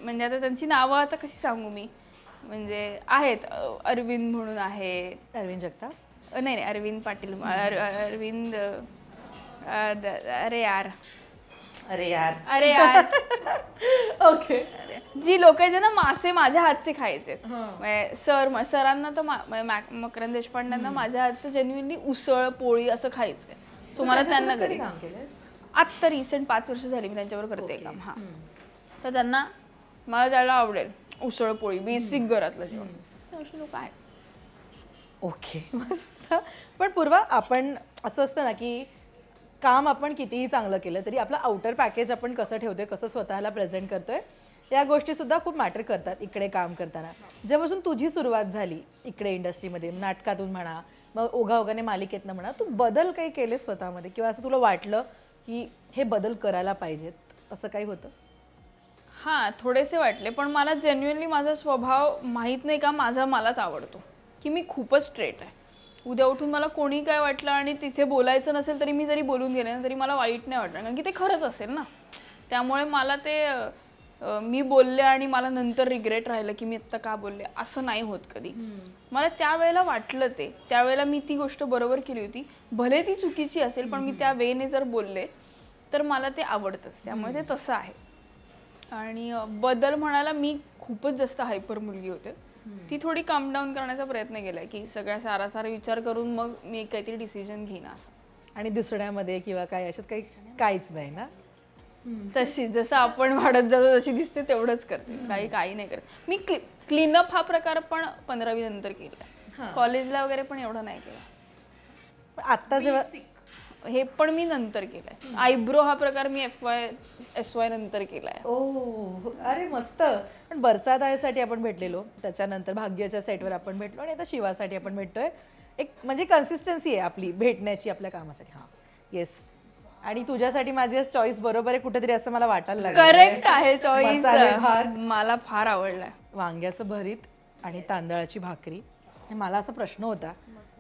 म्हणजे आता त्यांची नावं आता कशी सांगू मी, म्हणजे आहेत अरविंद म्हणून आहे.
अरविंद जगताप?
नाही अरविंद पाटील, अरविंद अरे यार
ओके.
जी लोक आहेत ना मासे माझ्या हातचे खायचे, सरांना तर मकरंद देशपांड्यांना माझ्या हातचं जेन्युइनली उसळ पोळी असं खायचंय. सो मला त्यांना घरी आत्ता रिसेंट 5 वर्ष झाली मी त्यांच्यावर करते काम. हा, तर त्यांना मला द्यायला आवडेल उसळ पोळी, बेसिक घरातलं जेवण. असे लोक आहेत.
ओके, मस्त. पण पूर्वा, आपण असं असतं ना की काम आपण कितीही चांगलं केलं तरी आपलं आउटर पॅकेज आपण कसं ठेवतोय, कसं स्वतःला प्रेझेंट करतोय, या गोष्टी सुद्धा खूप मॅटर करतात इकडे काम करताना. जेव्हापासून तुझी सुरुवात झाली इकडे इंडस्ट्रीमध्ये, नाटकातून म्हणा, मग ओघाओघाने मालिकेतनं म्हणा, तू बदल काही केले स्वतःमध्ये किंवा असं तुला वाटलं की हे बदल करायला पाहिजेत, असं काही होतं?
हां, थोडेसे वाटले, पण मला जेन्युइनली माझा स्वभाव माहीत नाही का माझा मलाच आवडतो की मी खूपच स्ट्रेट आहे. उद्या उठून मला कोणी काय वाटलं आणि तिथे बोलायचं नसेल तरी मी जरी बोलून गेले ना तरी मला वाईट नाही वाटणार, कारण की ते खरंच असेल ना. त्यामुळे मला ते मी बोलले आणि मला नंतर रिग्रेट राहिलं की मी आत्ता का बोलले, असं नाही होत कधी. मला त्यावेळेला वाटलं, ते त्यावेळेला मी ती गोष्ट बरोबर केली होती, भले ती चुकीची असेल पण मी त्या वेने जर बोलले तर मला ते आवडतंच. त्यामुळे ते तसं आहे. आणि बदल म्हणायला, मी खूपच जास्त हायपर मुलगी होते, ती थोडी काम डाऊन करण्याचा प्रयत्न केलाय की सगळ्या सारासारा विचार करून मग मी काहीतरी डिसिजन घेईन असं.
आणि दिसण्यामध्ये किंवा काय अशात काहीच नाही ना?
तशी जसं आपण वाढत जातो जशी दिसते तेवढंच करते, काही नाही करत. मी क्लीनअप हा प्रकार पण 15वी नंतर केला, कॉलेजला वगैरे पण एवढं नाही केला.
आता जेव्हा
हे पण मी नंतर केलाय. आयब्रो हा प्रकार मी FY नंतर केलाय.
ओ, अरे मस्त. पण बरसात आयसाठी आपण भेटलेलो, त्याच्यानंतर भाग्याच्या सेटवर आपण भेटलो आणि आता शिवासाठी आपण भेटतोय. एक म्हणजे कन्सिस्टन्सी आहे आपली भेटण्याची आपल्या कामासाठी. हां, येस. आणि तुझ्यासाठी माझी चॉईस बरोबर आहे कुठेतरी असं मला वाटायला लागलं.
करेक्ट आहे चॉईस.
मसाले भात,
मला फार आवडलाय.
वांग्याचं भरीत आणि तांदळाची भाकरी. आणि मला असा प्रश्न होता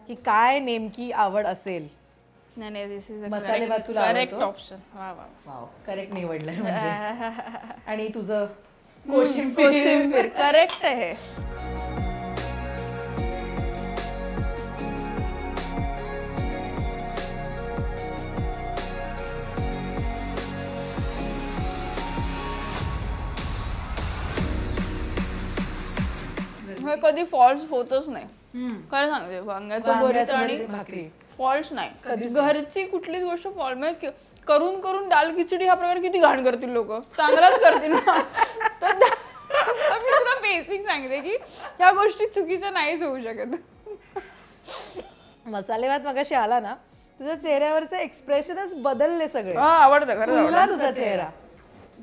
की काय नेमकी आवड असेल.
नाही नाही, दिस इज
मसाले भात तुला
करेक्ट
आवडतो?
ऑप्शन. वा वा.
वाव, करेक्ट निवडलंय म्हणजे. आणि तुझं कोशिंबीर.
कोशिंबीर करेक्ट आहे. कधी फॉल्स होतच नाही. खरं सांगते, वांग्याचं भरीत आणि
भाकरी
फॉल्ट नाही. घरची कुठलीच गोष्ट फॉल्ट म्हणजे करून करून दाल खिचडी हा प्रकार किती घाण करतील लोक, चांगलाच करतील ना. तर मी तुला बेसिक सांगते की ह्या गोष्टी चुकीच्या नाहीच होऊ शकत.
मसाले भात मगाशी आला ना, तुझ्या चेहऱ्यावरचं एक्सप्रेशनच बदलले सगळे.
आवडतं खरं.
फुलला तुझा चेहरा.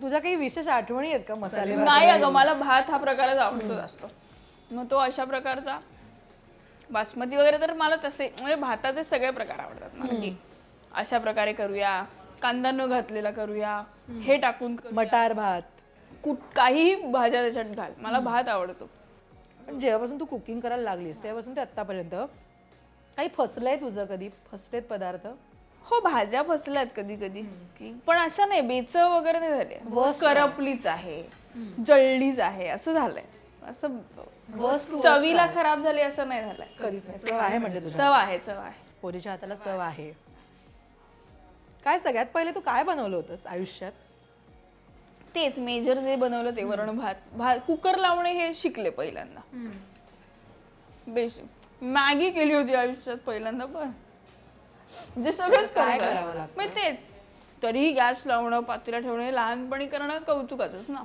तुझ्या काही विशेष आठवणी आहेत का मसाले भात?
नाही अगं, मला भात हा प्रकारच आवडतो जास्त. मग तो अशा प्रकारचा बासमती वगैरे तर मला तसे म्हणजे भाताचे सगळे प्रकार आवडतात मला. की अशा प्रकारे करूया, कांदा न घातलेला करूया, हे टाकून
मटार भात,
काहीही भाज्या त्याच्यात घाल, मला भात आवडतो.
पण जेव्हापासून तू कुकिंग करायला लागलीस तेव्हापासून ते आतापर्यंत काही फसलंय तुझं? कधी फसलेत पदार्थ?
हो, भाज्या फसल्यात कधी कधी, पण अशा नाही बेचव वगैरे नाही झाले. करपलीच आहे, जळलीच आहे असं झालंय. असं चवीला खराब झाली असं नाही झालंय
कधीच नाही. चव आहे म्हणजे तुझ्या?
चव आहे, चव आहे.
पोरीच्या हाताला चव आहे. काय सगळ्यात पहिले तू काय बनवलं होतंस आयुष्यात?
तेच मेजर जे बनवलं ते वरण भात. कुकर लावणे हे शिकले पहिल्यांदा. बेसिक मॅगी केली होती आयुष्यात पहिल्यांदा, पण जे सगळंच करावं लागतं. मग तेच तरीही गॅस लावणं, पातेला ठेवणे, लहानपणी करणं कौतुकाचंच ना.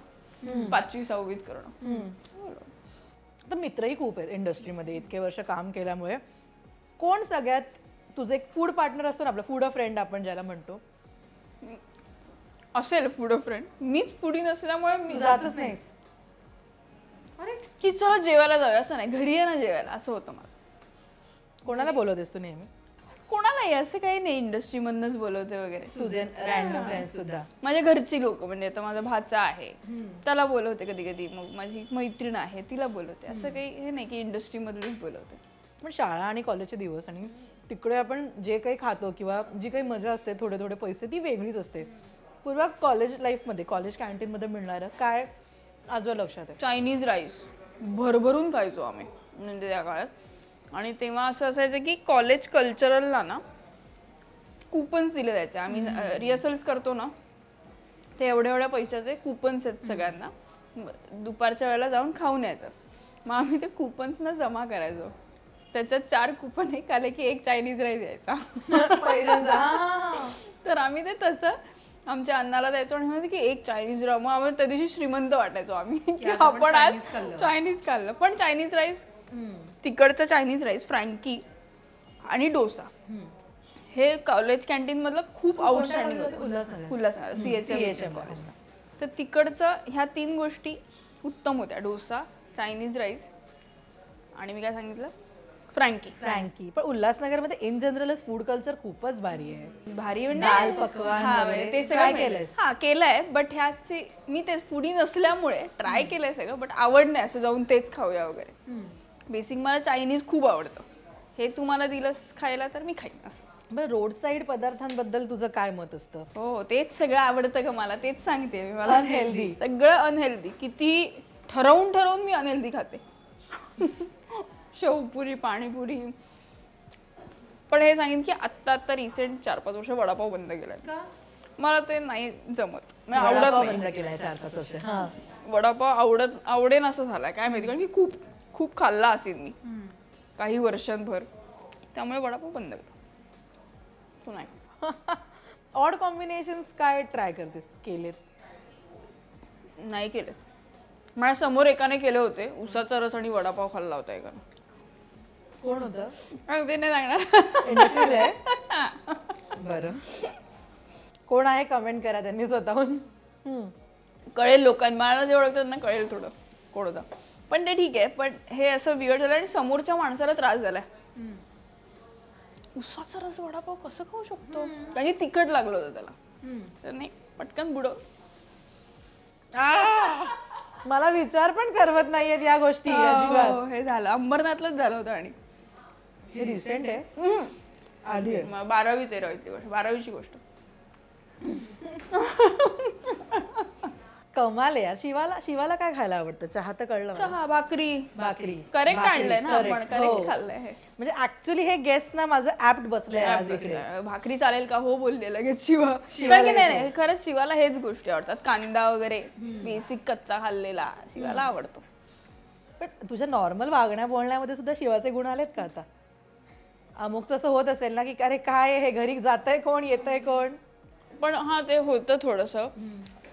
5वी 6वीत करणं.
तर मित्रही खूप आहेत इंडस्ट्रीमध्ये, इतके वर्ष काम केल्यामुळे. कोण सगळ्यात तुझं एक फूड पार्टनर असतो ना, आपला फूड फ्रेंड आपण ज्याला म्हणतो?
असेल फूड फ्रेंड. मीच फूडी नसल्यामुळे मी
जातच नाही
की चला जेवायला जाऊया असं नाही, घरी आहे ना जेवायला असं होतं माझं.
कोणाला बोलवतेस तू नेहमी?
कोणालाही असं काही नाही, इंडस्ट्री मधनच बोलवते वगैरे.
तुझे रॅन्डम फ्रेंड्स सुद्धा?
माझ्या घरची लोक, म्हणजे आता माझा भाचा आहे त्याला बोलवते कधी कधी, मग माझी मैत्रीण आहे तिला बोलवते. असं काही हे नाही की इंडस्ट्री मधूनच बोलवते.
पण शाळा आणि कॉलेजचे दिवस आणि तिकडे आपण जे काही खातो किंवा जी काही मजा असते, थोडे थोडे पैसे, ती वेगळीच असते. पूर्वा कॉलेज लाईफमध्ये, कॉलेज कॅन्टीनमध्ये मिळणारं काय आजवर लक्षात आहे?
चायनीज राईस भरभरून खायचो आम्ही म्हणजे त्या काळात. आणि तेव्हा असं असायचं की कॉलेज कल्चरलला ना कुपन्स दिले जायचे. आम्ही रिहर्सल्स करतो ना, ते एवढ्या एवढ्या पैशाचे कुपन्स आहेत सगळ्यांना, दुपारच्या वेळेला जाऊन खाऊन यायचं. मग आम्ही ते कुपन्स ना जमा करायचो. त्याच्यात 4 कुपन एक आले की एक चायनीज राईस यायचा. तर आम्ही ते तसं आमच्या अन्नाला द्यायचो आणि म्हणतो की एक चायनीज राईस. मग आम्हाला त्या दिवशी श्रीमंत वाटायचो आम्ही की आपण आज चायनीज खाल्लं. पण चायनीज राईस, तिकडचं चायनीज राईस, फ्रँकी आणि डोसा हे कॉलेज कॅन्टीन मधलं खूप आउटस्टँडिंग होतं. Ulhasnagar CHM college. तर तिकडचं ह्या 3 गोष्टी उत्तम होत्या. डोसा, चायनीज राईस आणि मी काय सांगितलं, फ्रँकी.
पण उल्हासनगरमध्ये इन जनरलच फूड कल्चर खूपच भारी आहे.
भारी म्हणजे
दाल पकवान
ते सगळं केलंय. हा केलंय, बट ह्याची मी ते फूडी नसल्यामुळे ट्राय केलंय सगळं, बट आवड नाही असं जाऊन तेच खाऊया वगैरे. बेसिक मला चायनीज खूप आवडतं. हे तू मला दिलंस खायला तर मी खाईन असं.
बरं, रोड साईड पदार्थांबद्दल तुझं काय मत असतं?
हो, तेच सगळं आवडतं का मला, तेच सांगते मी. मला
अनहेल्दी,
सगळं अनहेल्दी. किती ठरवून ठरवून मी अनहेल्दी खाते. शेवपुरी, पाणीपुरी. पण हे सांगेन की आत्ता रिसेंट 4-5 वर्ष वडापाव बंद केलाय. मला ते नाही जमत, आवडत नाही. वडापाव आवडेन असं झालाय काय माहिती, कारण की खूप खूप खाल्ला असेल मी काही वर्षांभर, त्यामुळे वडापाव बंद केला. तो नाही.
ऑड कॉम्बिनेशन्स काय ट्राय करतेस? केलेत?
नाही केले. माझ्या समोर एकाने केले होते, उसाचा रस आणि वडापाव खाल्ला होता एकाने.
कोण होतं?
ते नाही सांगणार.
बरं, कोण आहे कमेंट करा त्यांनी स्वतःहून.
कळेल लोकांना, मला जे ओळखतात ना कळेल थोडं कोण होतं. पण ते ठीक आहे. पण हे असं वियर्ड झालं आणि समोरच्या माणसाला त्रास झालाय. उसाचा रस वडापाव कसं खाऊ शकतो, कारण की तिखट लागलं होतं त्याला. तर नाही, पटकन बुडव.
मला विचार पण करवत नाहीयेत या गोष्टी अजिबात.
हो, हे झालं अंबरनाथलाच झालं होतं. आणि
हे रिसेंट आहे, आधी आहे.
12वी-13वी गोष्ट, 12वीची गोष्ट.
कमाल आहे यार. शिवाला काय खायला आवडतं? चहा तर कळलं मला.
चहा, भाकरी.
भाकरी.
करेक्ट आणलंय ना आपण,
correct.
करेक्ट
हो.
खाल्लंय हे.
म्हणजे ऍक्च्युली हे गेस्ट ना माझं ऍप्ट बसलंय आज इकडे.
भाकरी चालेल का? हो बोलले लगेच शिवा. कारण की नाही, खरंच शिवाला हेच गोष्टी आवडतात. कांदा वगैरे बेसिक कच्चा खाल्लेला शिवाला आवडतो.
पण तुझ्या नॉर्मल वागण्या बोलण्यामध्ये सुद्धा शिवाचे गुण आलेत का आता? अमुक तसं होत असेल ना की अरे काय हे, घरी जातंय कोण, येतंय कोण?
पण हा, ते होतं थोडंसं.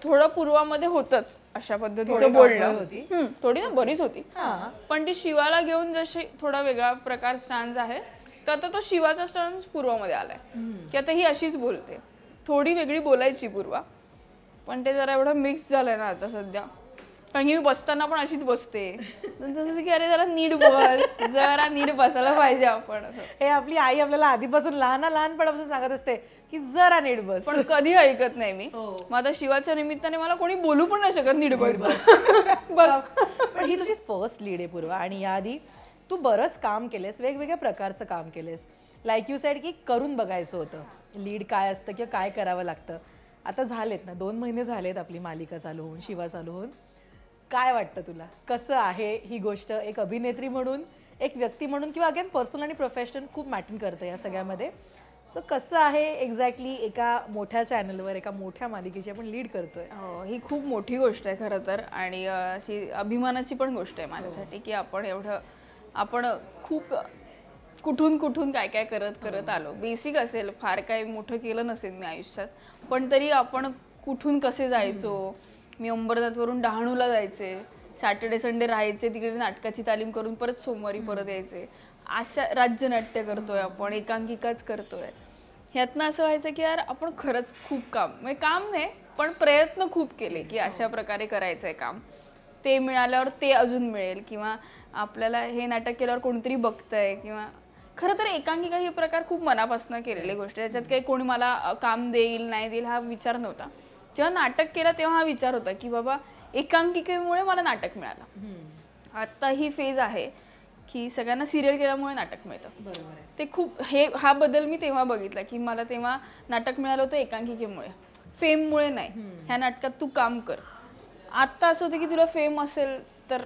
थोडं पूर्वामध्ये होतच अशा पद्धतीचं
थोडी
बोलणं.
टॉकबाय होती.
थोडी ना, बरीच होती.
हा.
पण ती शिवाला घेऊन जशी थोडा वेगळा प्रकार स्टॅन्स आहे, तर आता तो शिवाचा स्टॅन्स पूर्वामध्ये आलाय की आता ही अशीच बोलते. थोडी वेगळी बोलायची पूर्वा, पण ते जरा एवढं मिक्स झालंय ना आता सध्या. कारण की मी बसताना पण अशीच बसते, जसं की अरे जरा नीट बस, जरा नीट बसायला पाहिजे आपण असं.
हे आपली आई आपल्याला आधीपासून लहानपणापासून सांगत असते की जरा नीट बस.
पण कधी ऐकत नाही मी. मग आता शिवाच्या निमित्ताने मला कोणी बोलू पण नाही शकत नीट बस.
बस. पण ही तुझी फर्स्ट लीड आहे पूर्वा, आणि याआधी तू बरंच काम केलेस, वेगवेगळ्या प्रकारचं काम केलेस. लाईक यू सेड की करून बघायचं होतं लीड काय असतं किंवा काय करावं लागतं. आता झालेत ना, 2 महिने झालेत आपली मालिका चालू होऊन, शिवा चालू होऊन. काय वाटतं तुला, कसं आहे ही गोष्ट? एक अभिनेत्री म्हणून, एक व्यक्ती म्हणून, किंवा अगेन पर्सनल आणि प्रोफेशनल खूप मॅटर करतं या सगळ्यामध्ये. सो कसं आहे एक्झॅक्टली एका मोठ्या चॅनलवर, एका मोठ्या मालिकेची आपण लीड करतोय?
ही खूप मोठी गोष्ट आहे खरं तर, आणि अशी अभिमानाची पण गोष्ट आहे माझ्यासाठी की आपण खूप कुठून काय काय करत आलो. बेसिक असेल, फार काही मोठं केलं नसेल मी आयुष्यात, पण तरी आपण कुठून कसे जायचो. मी अंबरनाथवरून डहाणूला जायचे, सॅटर्डे संडे राहायचे तिकडे, नाटकाची तालीम करून परत सोमवारी परत यायचे. अशा राज्यनाट्य करतोय आपण, एकांकिकाच करतोय. ह्यातनं असं व्हायचं की यार आपण खरंच खूप म्हणजे काम नाही पण प्रयत्न खूप केले की अशा प्रकारे करायचंय काम. ते मिळाल्यावर ते अजून मिळेल, किंवा आपल्याला हे नाटक केल्यावर कोणतरी बघतंय, किंवा खरं तर एकांकिका ही प्रकार खूप मनापासून केलेली गोष्ट. त्याच्यात काही कोणी मला काम देईल नाही देईल हा विचार नव्हता. जेव्हा नाटक केलं तेव्हा हा विचार होता की बाबा एकांकिकेमुळे मला नाटक मिळालं. आता ही फेज आहे की सगळ्यांना सिरियल केल्यामुळे नाटक मिळतं. ते खूप हा बदल मी तेव्हा बघितला की मला तेव्हा नाटक मिळालं होतं एकांकिकेमुळे, फेममुळे नाही. ह्या नाटकात तू काम कर. आता असं होतं की तुला फेम असेल तर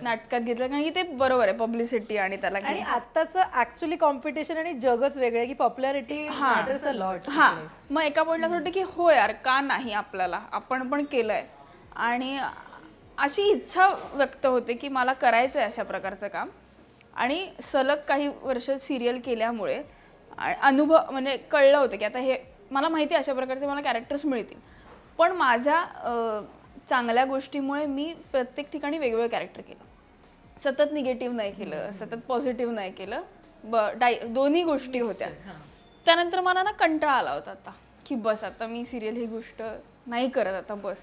नाटकात घेतलं, कारण की ते बरोबर आहे पब्लिसिटी आणि त्याला.
आणि आताचं ऍक्च्युअली कॉम्पिटिशन आणि जगच वेगळं आहे की पॉप्युलॅरिटी मॅटर्स अ लॉट.
हा, मग एका पॉइंटला असं वाटतं की हो यार का नाही, आपल्याला आपण पण केलंय, आणि अशी इच्छा व्यक्त होते की मला करायचं आहे अशा प्रकारचं काम. आणि सलग काही वर्ष सिरियल केल्यामुळे अनुभव म्हणजे कळलं होतं की आता हे मला माहिती आहे अशा प्रकारचे मला कॅरेक्टर्स मिळतील, पण माझ्या चांगल्या गोष्टीमुळे मी प्रत्येक ठिकाणी वेगवेगळं कॅरेक्टर केलं. सतत निगेटिव्ह नाही केलं, सतत पॉझिटिव्ह नाही केलं, दोन्ही गोष्टी होत्या. त्यानंतर मला ना कंटाळा आला होता आता की बस आता मी सिरियल ही गोष्ट नाही करत, आता बस.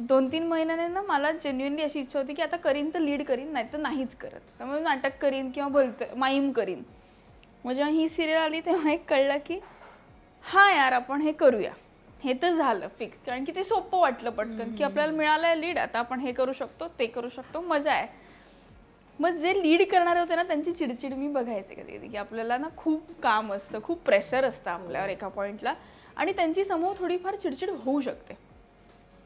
2-3 महिन्याने ना मला जेन्युइनली अशी इच्छा होती की आता करीन तर लीड करीन, नाही तर नाहीच करत. त्यामुळे नाटक करीन किंवा माईम करीन. मग जेव्हा ही सिरियल आली तेव्हा एक कळलं की हा यार आपण हे करूया. हे तर झालं फिक्स, कारण की ते सोपं वाटलं पटकन की आपल्याला मिळालंय लीड, आता आपण हे करू शकतो ते करू शकतो, मजा आहे. मग जे लीड करणारे होते ना त्यांची चिडचिड मी बघायचे कधी कधी की आपल्याला ना खूप काम असतं, खूप प्रेशर असतं आपल्यावर एका पॉईंटला, आणि त्यांची समोर थोडीफार चिडचिड होऊ शकते.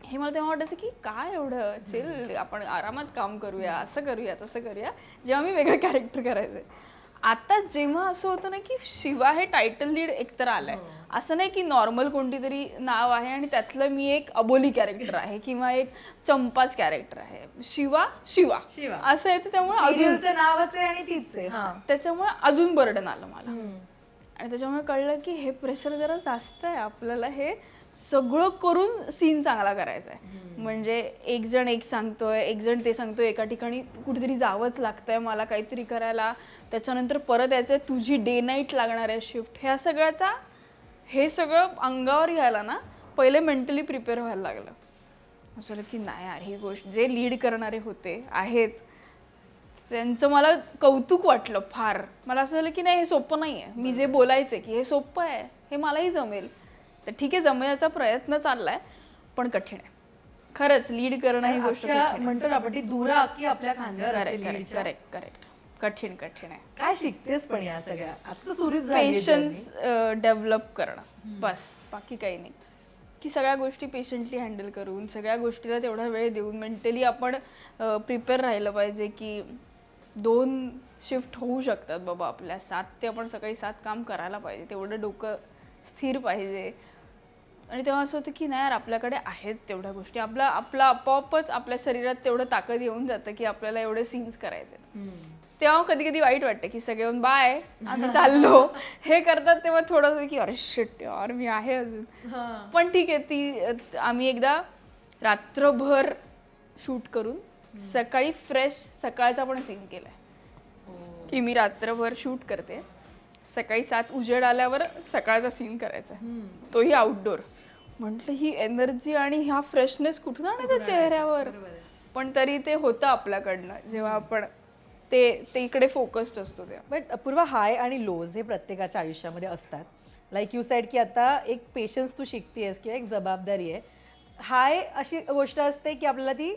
हे मला तेव्हा वाटायचं की काय एवढं चिल, आपण आरामात काम करूया, असं करूया तसं करूया, जेव्हा मी वेगळं कॅरेक्टर करायचंय. आता जेव्हा असं होतं ना की शिवा हे टायटल लीड एकतर आलंय, असं नाही की नॉर्मल कोणती तरी नाव आहे आणि त्यातलं मी एक अबोली कॅरेक्टर आहे किंवा एक चंपाच कॅरेक्टर आहे. शिवा असं आहे, त्यामुळे अजून
नावच आहे आणि तीच आहे.
त्याच्यामुळे अजून बर्डन आलं मला. आणि त्याच्यामुळे कळलं की हे प्रेशर जरा जास्त आहे, आपल्याला हे सगळं करून सीन चांगला करायचा आहे. म्हणजे एक जण एक सांगतोय, एक जण ते सांगतोय, एका ठिकाणी कुठेतरी जावंच लागतंय मला काहीतरी करायला, त्याच्यानंतर परत यायचंय, तुझी डे नाईट लागणार आहे शिफ्ट. ह्या सगळ्याचा हे सगळं अंगावर घ्यायला ना पहिले मेंटली प्रिपेअर व्हायला लागलं. असं की नाही यार ही गोष्ट जे लीड करणारे होते आहेत त्यांचं मला कौतुक वाटलं फार. मला असं झालं की नाही, हे सोपं नाही आहे. मी जे बोलायचे की हे सोपं आहे, हे मलाही जमेल, तर ठीक आहे, जमण्याचा प्रयत्न चाललाय, पण कठीण आहे खरंच. लीड करणं ही गोष्ट
म्हणतो आपण ती दुरा की आपल्या खांद्यावर असते leadच्या.
करेक्ट करेक्ट कठीण कठीण आहे.
काय शिकतेस पण या सगळ्या आता सुरूच
पेशन्स डेव्हलप करणं, बस, बाकी काही नाही. की सगळ्या गोष्टी पेशंटली हँडल करून, सगळ्या गोष्टीला तेवढा वेळ देऊन, मेंटली आपण प्रिपेअर राहिलं पाहिजे की 2 शिफ्ट होऊ शकतात बाबा आपल्या, 7 ते आपण सकाळी 7 काम करायला पाहिजे, तेवढं डोकं स्थिर पाहिजे. आणि तेव्हा असं होतं की नाही यार, आपल्याकडे आहेत तेवढ्या गोष्टी, आपला आपोआपच आपल्या शरीरात तेवढं ताकद येऊन जातं की आपल्याला एवढे सीन्स करायचे. तेव्हा कधी कधी वाईट वाटतं की सगळे येऊन बाय आम्ही चाललो हे करतात, तेव्हा थोडंसं की अरे शिट यार मी आहे अजून. पण ठीक आहे, ती आम्ही एकदा रात्रभर शूट करून सकाळी फ्रेश सकाळचा पण सीन केलाय की मी रात्रभर शूट करते, सकाळी 7 उजेड आल्यावर सकाळचा सीन करायचा, तोही आउटडोर. म्हटलं ही एनर्जी आणि हा फ्रेशनेस कुठून आणायचा चेहऱ्यावर, पण तरी ते होतं आपल्याकडनं जेव्हा आपण ते इकडे फोकस्ड असतो तेव्हा.
बट अपूर्वा, हाय आणि लोज हे प्रत्येकाच्या आयुष्यामध्ये असतात. लाईक यू सेड की आता एक पेशन्स तू शिकतेस किंवा एक जबाबदारी आहे. हाय अशी गोष्ट असते की आपल्याला ती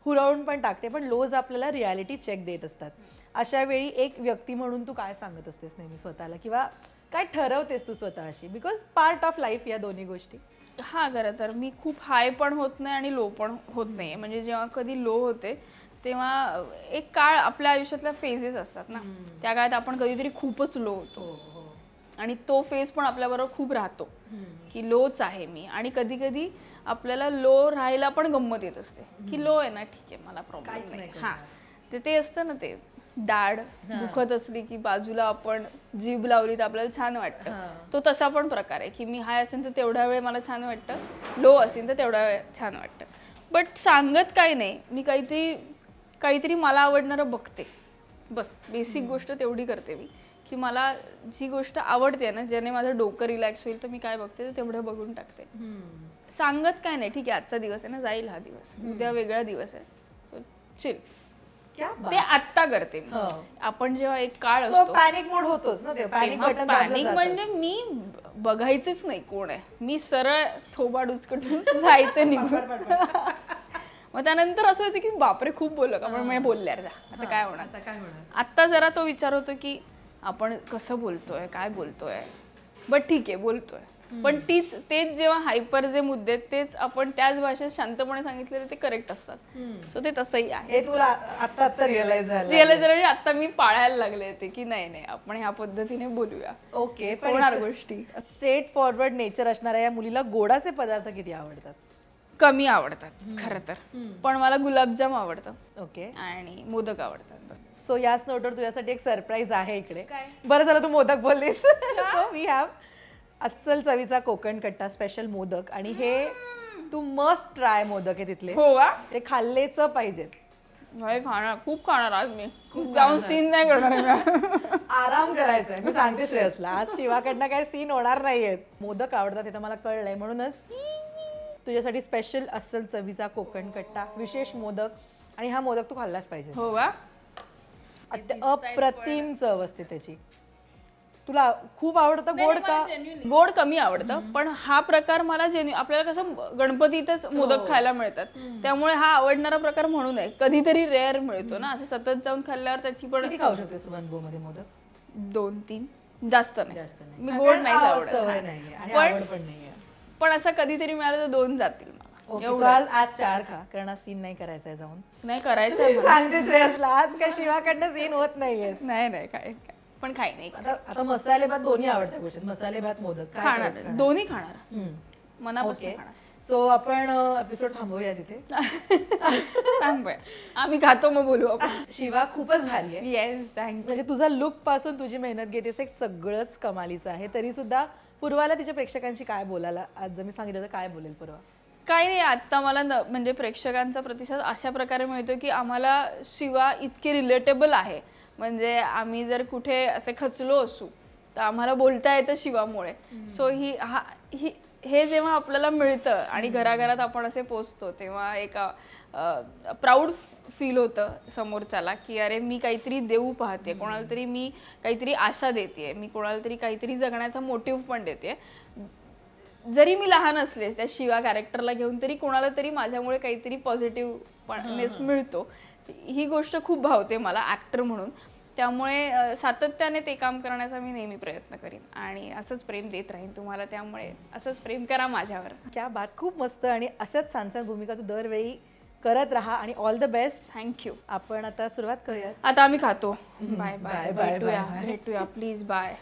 हुरवून पण टाकते, पण लोज आपल्याला रियालिटी चेक देत असतात. अशा वेळी एक व्यक्ती म्हणून तू काय सांगत असतेस नेहमी स्वतःला, किंवा काय ठरवतेस तू स्वतःशी, बिकॉज पार्ट ऑफ लाईफ या दोन्ही गोष्टी.
हा, खरं तर मी खूप हाय पण होत नाही आणि लो पण होत नाही. म्हणजे जेव्हा कधी लो होते तेव्हा एक काळ आपल्या आयुष्यातल्या फेजेस असतात ना, त्या काळात आपण कधीतरी खूपच लो होतो आणि तो फेज पण आपल्याबरोबर खूप राहतो की लोच आहे मी. आणि कधी कधी आपल्याला लो राहायला पण गंमत येत असते की लो आहे ना, ठीक आहे, मला प्रॉब्लेम नाही. हा, ते असतं ना, ते दाढ दुखत असली की बाजूला आपण जीभ लावली तर आपल्याला छान वाटतं. तो तसा पण प्रकार आहे की मी हाय असेल तर तेवढा वेळ मला छान वाटतं, लो असेल तर तेवढा वेळ छान वाटतं. बट सांगत काही नाही, मी काहीतरी मला आवडणारं बघते, बस. बेसिक गोष्ट तेवढी करते मी की मला जी गोष्ट आवडते ना, ज्याने माझं डोकं रिलॅक्स होईल, तर मी काय बघते ते तेवढं बघून टाकते. सांगत काय नाही, ठीक आहे आजचा दिवस आहे ना, जाईल हा दिवस, उद्या वेगळा दिवस आहे, सो चिल. ते आत्ता करते मी. आपण जेव्हा एक काळ असतो
पॅनिक मोड होतोच ना,
पॅनिक म्हणजे मी बघायचंच नाही कोण आहे, मी सरळ थोबाड उचकटून जायचं निघून. मग त्यानंतर असं व्हायचं की बापरे खूप बोललो का, पण बोलल्या आता काय होणार. आता जरा तो विचार होतो की आपण कसं बोलतोय, काय बोलतोय, बट ठीक आहे बोलतोय, पण तेच जेव्हा हायपर जे मुद्दे तेच आपण त्याच भाषेत शांतपणे सांगितलेले ते करेक्ट असतात. सो ते तसंही आहे.
आता रिअलाइज
झालं, आता मी पाळायला लागले ते की नाही आपण ह्या पद्धतीने बोलूया.
ओके,
होणार गोष्टी.
स्ट्रेट फॉरवर्ड नेचर असणाऱ्या या मुलीला गोडाचे पदार्थ किती आवडतात?
कमी आवडतात खरं तर, पण मला गुलाबजाम आवडतं.
ओके,
आणि मोदक आवडतात.
सो याच नोटवर तुझ्यासाठी एक सरप्राईज आहे इकडे. बरं झालं तू मोदक बोललीस. सो वी हॅव अस्सल चवीचा कोकण कट्टा स्पेशल मोदक, आणि हे तू मस्ट ट्राय मोदक आहे तिथले.
हो का?
ते खाल्लेच पाहिजेत.
खाणार, खूप खाणार आज मी. जाऊन सीन नाही करणार,
आराम करायचा आहे. मी सांगते श्रेयसला, आज शिवाकडनं काय सीन होणार नाहीयेत. मोदक आवडतात हे तर मला कळलंय, म्हणूनच तुझ्यासाठी स्पेशल अस्सल चवीचा कोकण कट्टा, विशेष मोदक, आणि हा मोदक तू खाल्लाच पाहिजे.
हो का?
अप्रतिम चव असते त्याची. तुला खूप आवडतं गोड का?
गोड कमी आवडतं, पण हा प्रकार मला आपल्याला कसं गणपतीतच मोदक खायला मिळतात, त्यामुळे हा आवडणारा प्रकार म्हणून आहे. कधीतरी रेअर मिळतो ना, असं सतत जाऊन खाल्ल्यावर त्याची पण.
किती खाऊ शकतेस तू वन मध्ये मोदक?
2-3, जास्त नाही. मी गोड नाही आवडत, पण असं कधीतरी मिळालं तर 2 जातील मला.
आज 4 खा, कारण सीन नाही करायचंय. जाऊन
नाही करायचं,
सांगते श्रेयसला, आज काय शिवाकडनं सीन होत नाहीये.
नाही काय, पण काही नाही.
आता मसाले भात दोन्ही आवडतात गोष्टी, मसाले भात मोदक
खाणार, दोन्ही खाणार मनापासून खाणार.
सो आपण एपिसोड थांबवूया तिथे.
थांबूया, आम्ही खातो मग बोलू आपण.
शिवा खूपच भारी आहे.
Yes, thank you.
म्हणजे तुझा लुक पासून तुझी मेहनत घेतेस एक सगळंच कमालीचं आहे. तरी सुद्धा पूर्वाला तिच्या प्रेक्षकांशी काय बोलायला, आज जर मी सांगितलं तर काय बोलेल पूर्वा?
काही नाही, आता मला म्हणजे प्रेक्षकांचा प्रतिसाद अशा प्रकारे मिळतो की आम्हाला शिवा इतकी रिलेटेबल आहे. म्हणजे आम्ही जर कुठे असे खचलो असू तर आम्हाला बोलता येतं शिवामुळे. सो हे जेव्हा आपल्याला मिळतं आणि घराघरात आपण असे पोचतो, तेव्हा एक प्राऊड फील होतं समोरच्याला की अरे मी काहीतरी देऊ पाहते, कोणाला तरी मी काहीतरी आशा देते, मी कोणाला तरी काहीतरी जगण्याचा मोटिव्ह पण देते. जरी मी लहान असले त्या शिवा कॅरेक्टरला घेऊन तरी कोणाला तरी माझ्यामुळे काहीतरी पॉझिटिव्हनेस मिळतो. ही गोष्ट खूप भावते मला ॲक्टर म्हणून. त्यामुळे सातत्याने ते काम करण्याचा मी नेहमी प्रयत्न करीन आणि असंच प्रेम देत राहीन तुम्हाला. त्यामुळे असंच प्रेम करा माझ्यावर.
क्या बात, खूप मस्त. आणि अशाच छान छान भूमिका तू दरवेळी करत राहा आणि ऑल द बेस्ट.
थँक्यू.
आपण आता सुरुवात करूया.
आता आम्ही खातो. Bye bye.
बाय बाय
भेटूया प्लीज. बाय.